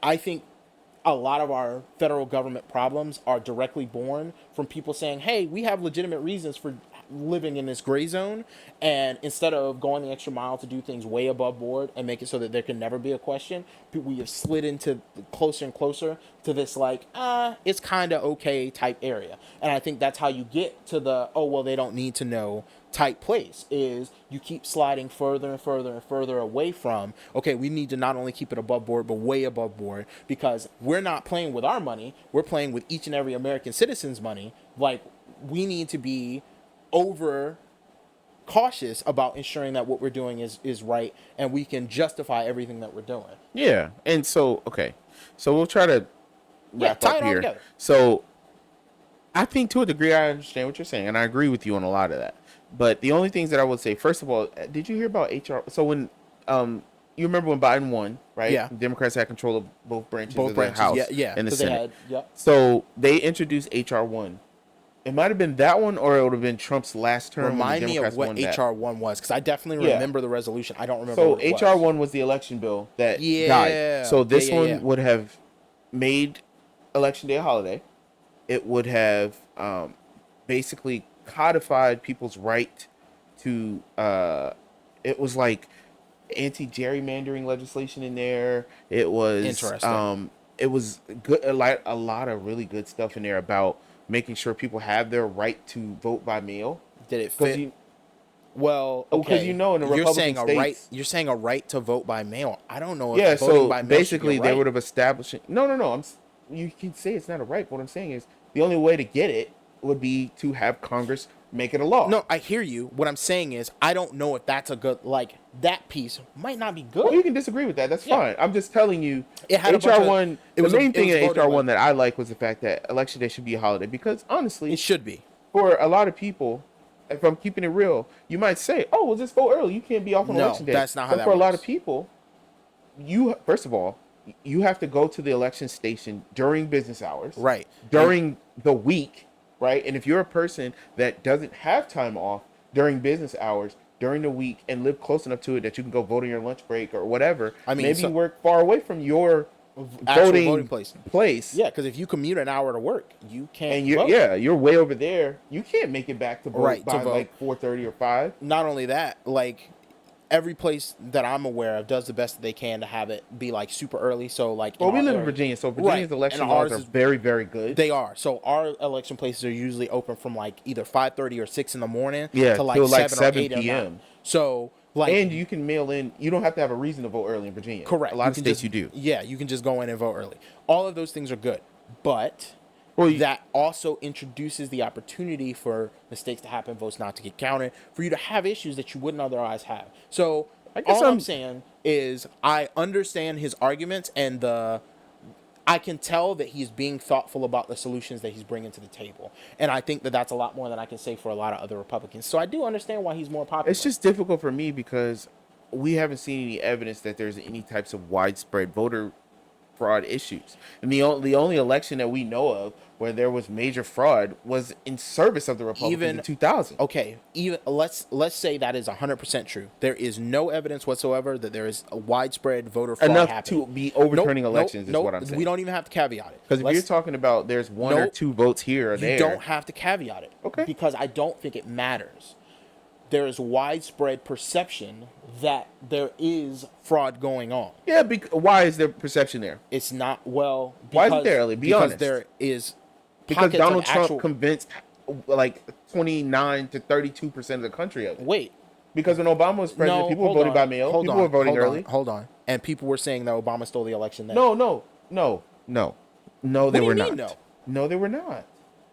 I think a lot of our federal government problems are directly born from people saying, hey, we have legitimate reasons for living in this gray zone, and instead of going the extra mile to do things way above board and make it so that there can never be a question, we have slid into closer and closer to this like it's kind of okay type area. And I think that's how you get to the oh well they don't need to know type place, is you keep sliding further and further and further away from, okay, we need to not only keep it above board but way above board, because we're not playing with our money, we're playing with each and every American citizen's money. Like, we need to be over cautious about ensuring that what we're doing is right and we can justify everything that we're doing. Yeah. And so, okay. So we'll try to wrap tie up it all here. together. So I think to a degree I understand what you're saying, and I agree with you on a lot of that. But the only things that I would say, first of all, did you hear about HR? So when you remember when Biden won, right? Yeah. Democrats had control of both branches of the House and the so Senate. yeah. So they introduced HR1. It might have been that one, or it would have been Trump's last term. Remind when the me of Democrats what won that. HR1 was, because I definitely remember the resolution. I don't remember So what it was. HR1 was the election bill that died. So this one would have made Election Day a holiday. It would have basically codified people's right to. It was like anti-gerrymandering legislation in there. It was interesting. It was good. A lot of really good stuff in there about making sure people have their right to vote by mail. Did it fit? Well, okay. Because in the Republican states, you're saying a right to vote by mail. I don't know if voting by mail basically should be a right. they would have established it. No. You can say it's not a right. But what I'm saying is the only way to get it would be to have Congress make it a law. No, I hear you. What I'm saying is I don't know if that's a good, like, that piece might not be good. Well, you can disagree with that. That's fine. I'm just telling you. It had HR1. The main thing in HR1 like, that I like was the fact that Election Day should be a holiday, because honestly, it should be. For a lot of people, if I'm keeping it real, you might say, "Oh, well, just vote early. You can't be off on Election Day." No, that's not how that works. For a lot works. of people, first of all, you have to go to the election station during business hours, right? During the week, right? And if you're a person that doesn't have time off during business hours during the week and live close enough to it that you can go vote on your lunch break or whatever, maybe you work far away from your voting place. Yeah, because if you commute an hour to work, you can't. And you're way over there. You can't make it back to vote by like 4:30 or 5. Not only that, like, every place that I'm aware of does the best that they can to have it be like super early. So like, well, we live in Virginia, so Virginia's election laws are very, very good. They are. So our election places are usually open from like either 5:30 or 6 in the morning to like till 7 or 8 p.m. So like, and you can mail in. You don't have to have a reason to vote early in Virginia. Correct. A lot of states you do. Yeah, you can just go in and vote early. All of those things are good, but that also introduces the opportunity for mistakes to happen, votes not to get counted, for you to have issues that you wouldn't otherwise have. So all I'm saying is I understand his arguments, and I can tell that he's being thoughtful about the solutions that he's bringing to the table. And I think that that's a lot more than I can say for a lot of other Republicans. So I do understand why he's more popular. It's just difficult for me because we haven't seen any evidence that there's any types of widespread voter fraud issues. And the only election that we know of where there was major fraud was in service of the Republicans in 2000. Okay, even let's say that is 100% true. There is no evidence whatsoever that there is a widespread voter fraud Enough happening. to be overturning elections is what I'm saying. We don't even have to caveat it. Because if you're talking about there's one or two votes here or there, you don't have to caveat it. Okay. Because I don't think it matters. There is widespread perception that there is fraud going on. Yeah, why is there perception there? It's not, well, why is it there, Ellie? Be honest. There is because Donald Trump convinced like 29 to 32% of the country of it. Wait. Because when Obama was president, people were voting by mail. People were voting early. Hold on. And people were saying that Obama stole the election then. No, they were not. No, they were not.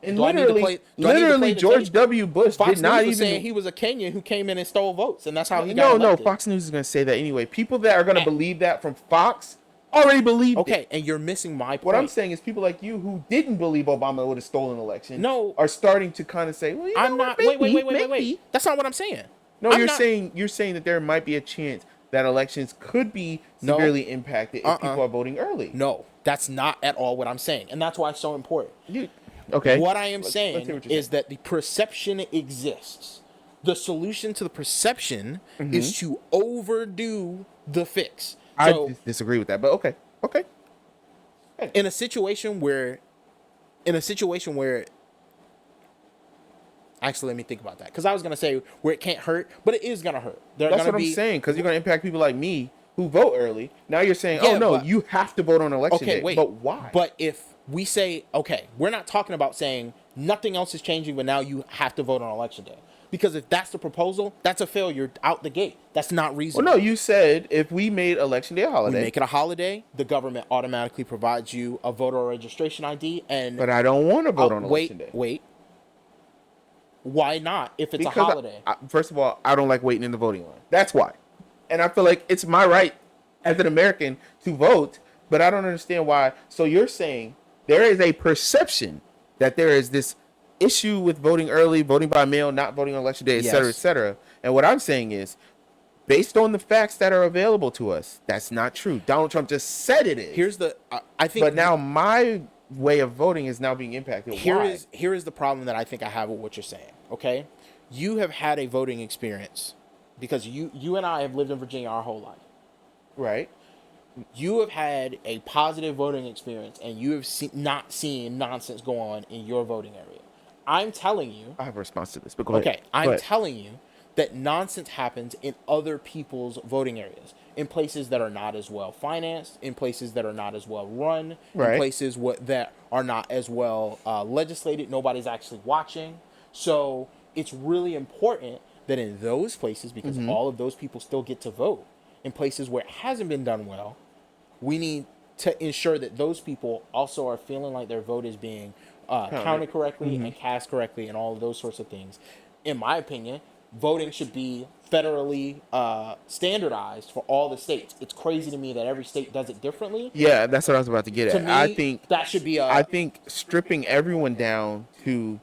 And literally, George W. Bush did not even saying he was a Kenyan who came in and stole votes, and that's how he got elected. No, Fox News is going to say that anyway. People that are going to believe that from Fox already believed it. Okay, and you're missing my point. What I'm saying is people like you who didn't believe Obama would have stolen an election are starting to kind of say, well, you know what, wait. That's not what I'm saying. No, you're saying that there might be a chance that elections could be severely impacted if people are voting early. No, that's not at all what I'm saying, and that's why it's so important. Okay. What I am saying is that the perception exists. The solution to the perception is to overdo the fix. So, I disagree with that, but okay. In a situation where, actually, let me think about that, because I was gonna say where it can't hurt, but it is gonna hurt. That's what I'm saying, because you're gonna impact people like me who vote early. Now you're saying, you have to vote on election day. Wait, but why? But if we say, okay, we're not talking about saying nothing else is changing, but now you have to vote on election day. Because if that's the proposal, that's a failure out the gate. That's not reasonable. Well, no, you said if we made election day a holiday. We make it a holiday, the government automatically provides you a voter registration ID. But I don't want to vote on election day. Wait. Why not if it's a holiday? First of all, I don't like waiting in the voting line. That's why. And I feel like it's my right as an American to vote, but I don't understand why. So you're saying there is a perception that there is this issue with voting early, voting by mail, not voting on election day, et cetera, et cetera. And what I'm saying is, based on the facts that are available to us, that's not true. Donald Trump just said it is. But now my way of voting is now being impacted. Why? Here is the problem that I think I have with what you're saying. Okay, you have had a voting experience because you and I have lived in Virginia our whole life, right? You have had a positive voting experience, and you have not seen nonsense go on in your voting area. I'm telling you. I have a response to this, but go ahead. Okay, I'm telling you that nonsense happens in other people's voting areas, in places that are not as well financed, in places that are not as well run, in places that are not as well legislated. Nobody's actually watching. So it's really important that in those places, because all of those people still get to vote, in places where it hasn't been done well, we need to ensure that those people also are feeling like their vote is being counted correctly and cast correctly and all of those sorts of things. In my opinion, voting should be federally standardized for all the states. It's crazy to me that every state does it differently. Yeah, that's what I was about to get at. To me, I think that should be I think stripping everyone down to,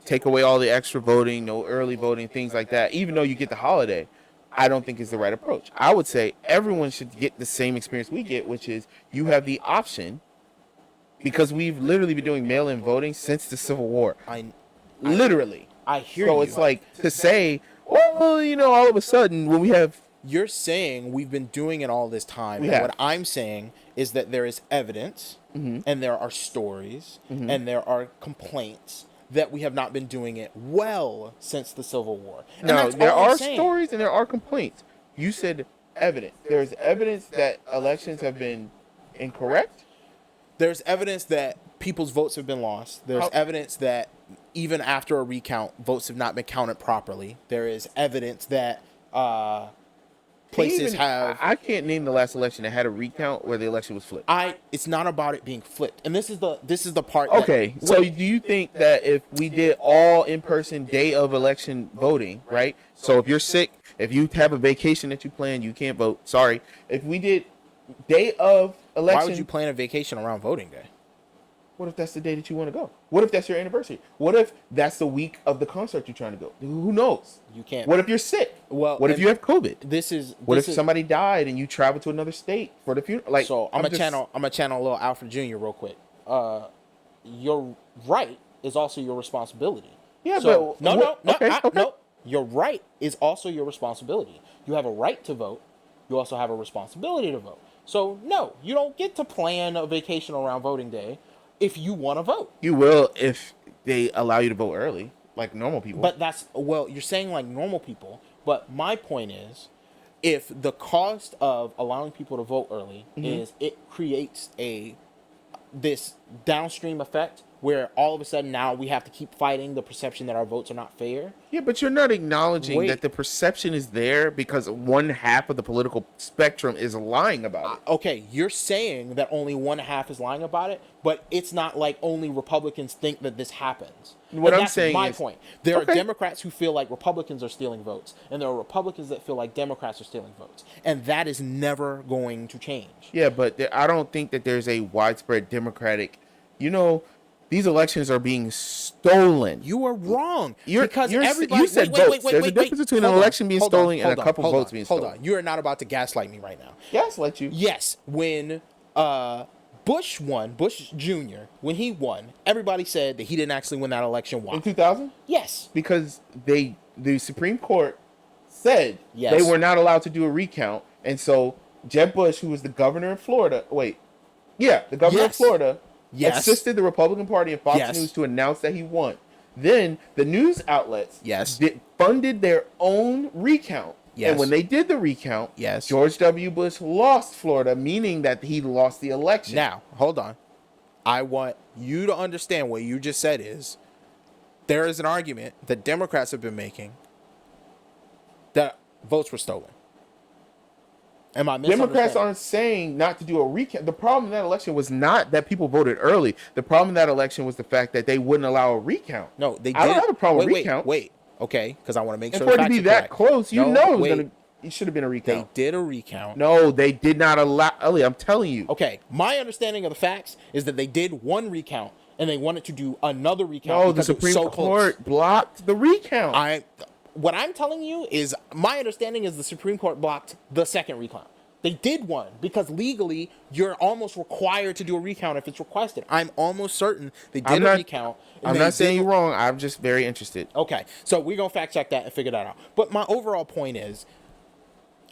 take away all the extra voting, no early voting, things like that, even though you get the holiday, I don't think is the right approach. I would say everyone should get the same experience we get, which is you have the option, because we've literally been doing mail-in voting since the Civil War. Literally. I hear you. So it's like to say, all of a sudden when we have... You're saying we've been doing it all this time. And what I'm saying is that there is evidence and there are stories and there are complaints that we have not been doing it well since the Civil War. And no, there are stories and there are complaints. You said evidence. There's evidence that elections have been incorrect. There's evidence that people's votes have been lost. There's evidence that even after a recount, votes have not been counted properly. There is evidence that places have... I can't name the last election that had a recount where the election was flipped. It's not about it being flipped. And this is the part Okay, so do you think that if we did all in-person day of election voting, right? So if you're sick, if you have a vacation that you plan, you can't vote. Sorry. If we did day of election... Why would you plan a vacation around voting day? What if that's the day that you want to go? What if that's your anniversary? What if that's the week of the concert you're trying to go? Who knows? You can't. What if you're sick? Well, What if you have COVID? What if is somebody died and you travel to another state for the funeral? Like, so I'm gonna channel a little Alfred Jr. real quick. Your right is also your responsibility. Yeah, so, but no. Your right is also your responsibility. You have a right to vote. You also have a responsibility to vote. So no, you don't get to plan a vacation around voting day if you want to vote. You will if they allow you to vote early, like normal people. But you're saying like normal people. But my point is, if the cost of allowing people to vote early is it creates this downstream effect where all of a sudden now we have to keep fighting the perception that our votes are not fair. Yeah, but you're not acknowledging that the perception is there because one half of the political spectrum is lying about it. Okay, you're saying that only one half is lying about it, but it's not like only Republicans think that this happens. What And I'm that's saying my is, point. There are Democrats who feel like Republicans are stealing votes, and there are Republicans that feel like Democrats are stealing votes, and that is never going to change. Yeah, but I don't think that there's a widespread Democratic. These elections are being stolen. You are wrong. You said votes. There's a difference between an election being stolen and a couple votes being stolen. Hold on. You are not about to gaslight me right now. Gaslight you? Yes. When Bush won, Bush Jr., when he won, everybody said that he didn't actually win that election. Why? In 2000? Yes. Because the Supreme Court said Yes. they were not allowed to do a recount. And so Jeb Bush, who was the governor of Florida, the governor of Florida, assisted the Republican Party and Fox News to announce that he won. Then the news outlets funded their own recount. Yes. And when they did the recount, George W. Bush lost Florida, meaning that he lost the election. Now, hold on. I want you to understand what you just said is there is an argument that Democrats have been making that votes were stolen. Am I misunderstanding? Democrats aren't saying not to do a recount. The problem in that election was not that people voted early. The problem in that election was the fact that they wouldn't allow a recount. No, they did. I don't have a problem with recount. Wait. Okay, because I want to make sure for it to be that close, it should have been a recount. They did a recount. No, they did not allow. Ellie, I'm telling you. Okay, my understanding of the facts is that they did one recount and they wanted to do another recount. No, the Supreme Court blocked the recount. What I'm telling you is my understanding is the Supreme Court blocked the second recount. They did one because legally you're almost required to do a recount if it's requested. I'm almost certain they did a recount. I'm not saying you're wrong. I'm just very interested. Okay, so we're going to fact check that and figure that out. But my overall point is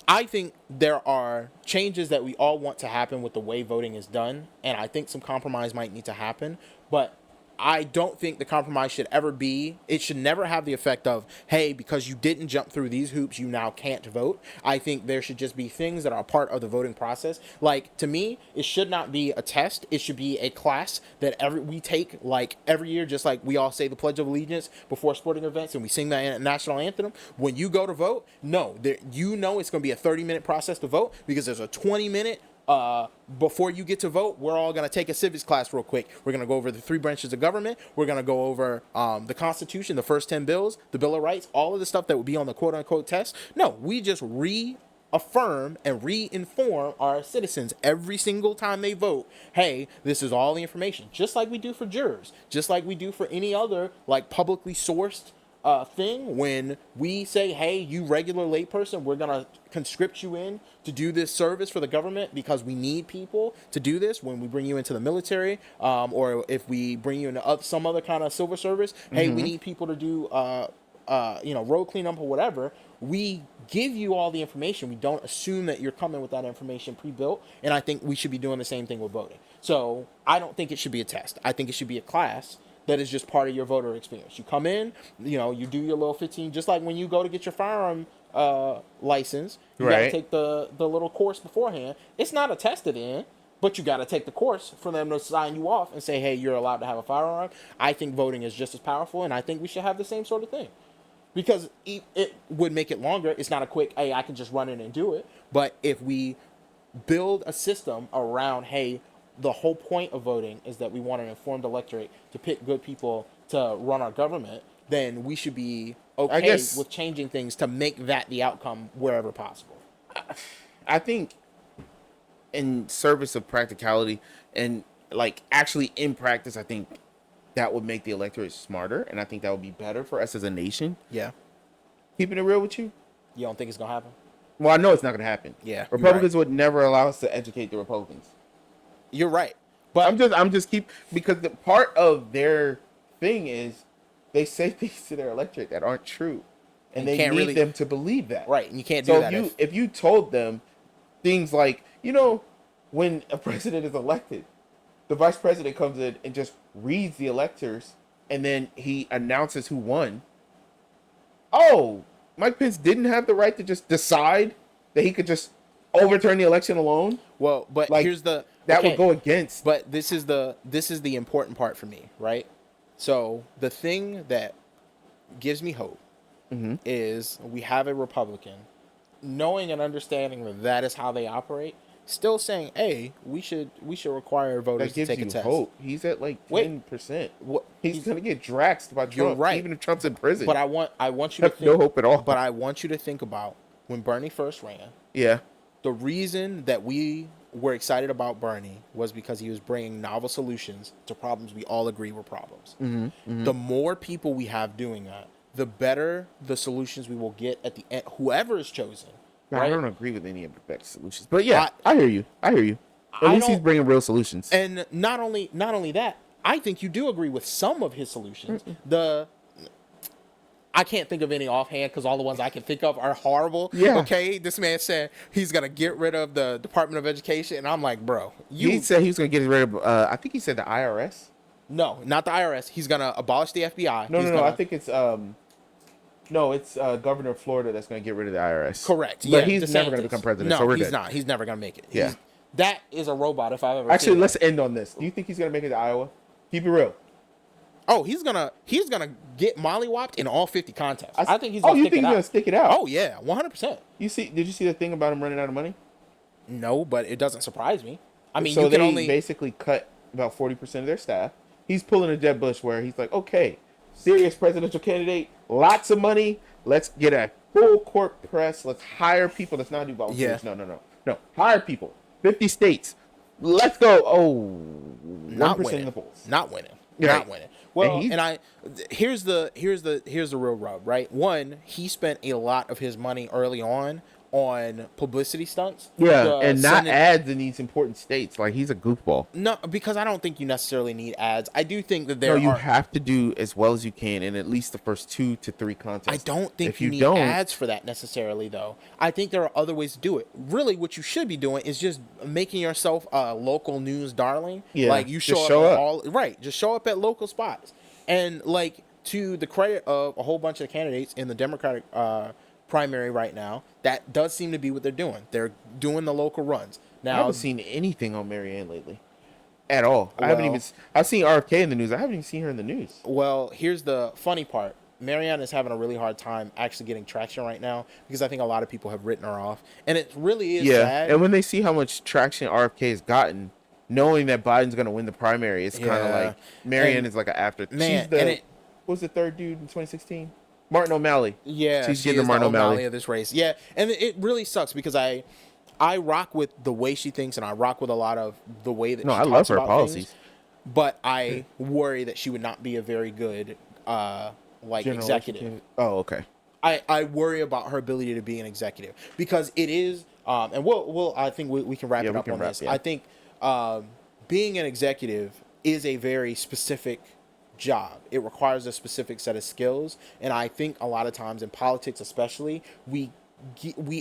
I think there are changes that we all want to happen with the way voting is done, and I think some compromise might need to happen. But I don't think the compromise should ever be, it should never have the effect of, hey, because you didn't jump through these hoops, you now can't vote. I think there should just be things that are part of the voting process. Like, to me, it should not be a test. It should be a class that we take, like, every year, just like we all say the Pledge of Allegiance before sporting events and we sing the national anthem. When you go to vote, it's going to be a 30-minute process to vote because there's a 20-minute before you get to vote. We're all going to take a civics class real quick. We're going to go over the 3 branches of government. We're going to go over the Constitution, the first 10 bills, the Bill of Rights, all of the stuff that would be on the quote-unquote test. No, we just reaffirm and re-inform our citizens every single time they vote. Hey, this is all the information, just like we do for jurors, just like we do for any other like publicly sourced thing. When we say, hey, you regular layperson, we're gonna conscript you in to do this service for the government because we need people to do this. When we bring you into the military, or if we bring you into some other kind of civil service, hey, we need people to do road cleanup or whatever. We give you all the information. We don't assume that you're coming with that information pre-built, and I think we should be doing the same thing with voting. So I don't think it should be a test. I think it should be a class that is just part of your voter experience. You come in, you do your little 15, just like when you go to get your firearm license, you got to take the little course beforehand. It's not a test at the end, but you got to take the course for them to sign you off and say, hey, you're allowed to have a firearm. I think voting is just as powerful, and I think we should have the same sort of thing. Because it would make it longer. It's not a quick, hey, I can just run in and do it. But if we build a system around, hey, the whole point of voting is that we want an informed electorate to pick good people to run our government, then we should be okay with changing things to make that the outcome wherever possible. I think in service of practicality, and like actually in practice, I think that would make the electorate smarter, and I think that would be better for us as a nation. Yeah. Keeping it real with you. You don't think it's gonna happen? Well, I know it's not going to happen. Yeah, you're Republicans right. would never allow us to educate the Republicans. You're right. But I'm just because the part of their thing is they say things to their electorate that aren't true, and they can't need really- them to believe that. right, and you can't do So that. if you told them things like, when a president is elected, the vice president comes in and just reads the electors, and then he announces who won. Oh, Mike Pence didn't have the right to just decide that he could just overturn the election alone. Well, but Like, here's the That okay, would go against. But this is the important part for me, right? So the thing that gives me hope Mm-hmm. is we have a Republican, knowing and understanding that that is how they operate, still saying, "Hey, we should require voters That to gives take you a test." hope. He's at like Wait. 10%. What He's gonna get draxed by Trump. You're right. Even if Trump's in prison. But I want you to Have no hope at all. But I want you to think about when Bernie first ran. Yeah. The reason that we were excited about Bernie was because he was bringing novel solutions to problems we all agree were problems. Mm-hmm. The more people we have doing that, the better the solutions we will get at the end. Whoever is chosen, I right? don't agree with any of Rebecca's solutions, but yeah, I hear you. At least he's don't- bringing real solutions. And not only that, I think you do agree with some of his solutions. I can't think of any offhand because all the ones I can think of are horrible. Yeah. Okay. This man said he's gonna get rid of the Department of Education, and I'm like, bro, He said he was going to get rid of. I think he said the IRS. no, not the IRS. He's gonna abolish the FBI. No, He's no. I gonna- think it's it's Governor of Florida that's going to get rid of the IRS. correct. But Yeah, he's never going DeSantis. to become president. No, so we're he's good. not. He's never gonna make it. Yeah. That is a robot if I've ever Actually, seen let's end on this. Do you think he's going to make it to Iowa? Keep it real. Oh, he's gonna get mollywopped in all 50 contests. I think he's Oh, gonna you stick think it he's going to out. stick it out? Oh yeah, 100%. Did you see the thing about him running out of money? No, but it doesn't surprise me. I mean, So you they can only basically cut about 40% of their staff. He's pulling a Jeb Bush where he's like, okay, serious presidential candidate, lots of money. Let's get a full court press. Let's hire people. Let's not do volunteers. Yeah. No. Hire people. 50 states. Let's go. Oh, not 1% winning. in the polls. Not winning. Right. Not winning. Well, And here's the real rub, right? One, he spent a lot of his money early on publicity stunts. Yeah, and not sending- ads in these important states. Like, he's a goofball. No, because I don't think you necessarily need ads. I do think that No, there you are. have to do as well as you can in at least the first 2 to 3 contests. I don't think if you you need don't, ads for that necessarily, though. I think there are other ways to do it. Really, what you should be doing is just making yourself a local news darling. Yeah, Like you just show show up, up. at all right. Just show up at local spots, and like to the credit of a whole bunch of candidates in the Democratic primary right now, that does seem to be what they're doing. They're doing the local runs I now. haven't seen anything on Marianne lately, at all. I haven't Well- even. I've seen RFK in the news. I haven't even seen her in the news. Well, here's the funny part. Marianne is having a really hard time actually getting traction right now because I think a lot of people have written her off, and it really is sad. And when they see how much traction RFK has gotten, knowing that Biden's going to win the primary, it's kind of Yeah. like Marianne And- is like an after. Man, She's the and it- what was the third dude in 2016? Martin O'Malley. Yeah, she's she getting is the Martin O'Malley. of this race. Yeah, and it really sucks because I rock with the way she thinks, and I rock with a lot of the way that No, she I love talks her about policies. things, but I worry that she would not be a very good General executive. election. Oh, okay. I worry about her ability to be an executive because it is, and we'll I think we can wrap Yeah, it we up can on wrap, this. yeah. I think being an executive is a very specific job. It requires a specific set of skills, and I think a lot of times in politics, especially, we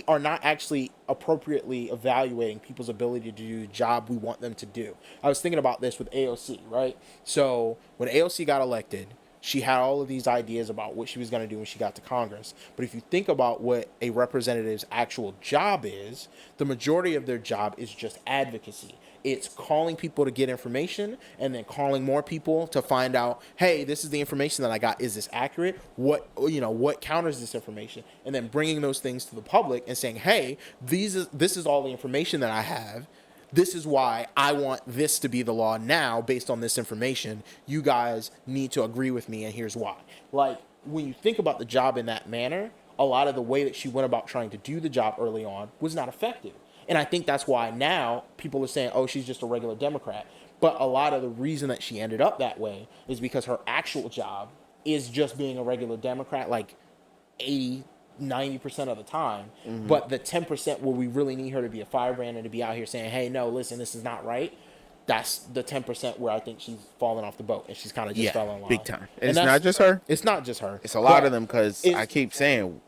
are not actually appropriately evaluating people's ability to do the job we want them to do. I was thinking about this with AOC, right? So when AOC got elected, she had all of these ideas about what she was going to do when she got to Congress. But if you think about what a representative's actual job is, the majority of their job is just advocacy. It's calling people to get information and then calling more people to find out, hey, this is the information that I got. Is this accurate? What counters this information? And then bringing those things to the public and saying, hey, this is all the information that I have. This is why I want this to be the law now based on this information. You guys need to agree with me, and here's why. Like, when you think about the job in that manner, a lot of the way that she went about trying to do the job early on was not effective. And I think that's why now people are saying, oh, she's just a regular Democrat. But a lot of the reason that she ended up that way is because her actual job is just being a regular Democrat, like 80-90% of the time. But the 10% where we really need her to be a firebrand and to be out here saying, hey, no, listen, this is not right. That's the 10% where I think she's fallen off the boat and she's kind of just fell in line. Big time. And it's not just her. It's not just her. It's a lot of them, because I keep saying,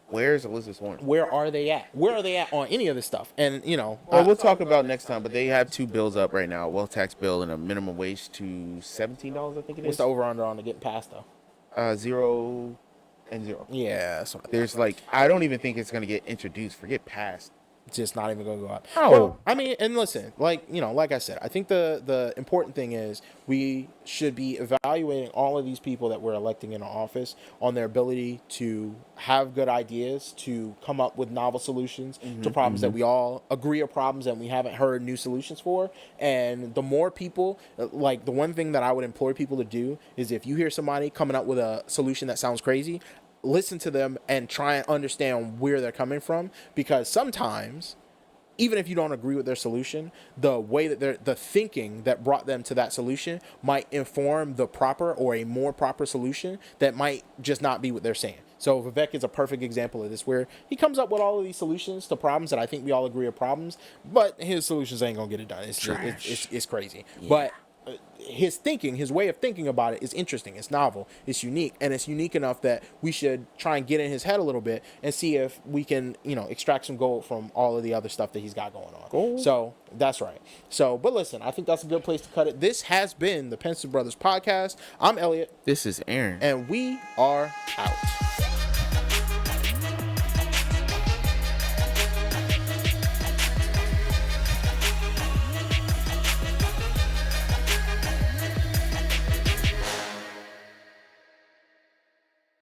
where's Elizabeth Warren? Where are they at? Where are they at on any of this stuff? And, well, we'll talk about next time, but they have 2 bills up right now, a wealth tax bill and a minimum wage to $17, I think it is. What's the over-under on the getting passed, though? 0 and 0. Yeah. That's what There's I don't even think it's going to get introduced. Forget passed. just not even going to go up. Oh. Well, I mean, and listen, like I said, I think the important thing is we should be evaluating all of these people that we're electing into office on their ability to have good ideas, to come up with novel solutions to problems that we all agree are problems and we haven't heard new solutions for. And the more people, like the one thing that I would implore people to do is if you hear somebody coming up with a solution that sounds crazy, listen to them and try and understand where they're coming from, because sometimes even if you don't agree with their solution, the way that the thinking that brought them to that solution might inform the proper or a more proper solution that might just not be what they're saying. So Vivek is a perfect example of this, where he comes up with all of these solutions to problems that I think we all agree are problems, but his solutions ain't gonna get it done. It's crazy. Yeah. But his thinking, his way of thinking about it is interesting. It's novel. It's unique, and it's unique enough that we should try and get in his head a little bit and see if we can, extract some gold from all of the other stuff that he's got going on. Gold. So that's right. So, but listen, I think that's a good place to cut it. This has been the Pensive Brothers podcast. I'm Elliot. This is Aaron, and we are out.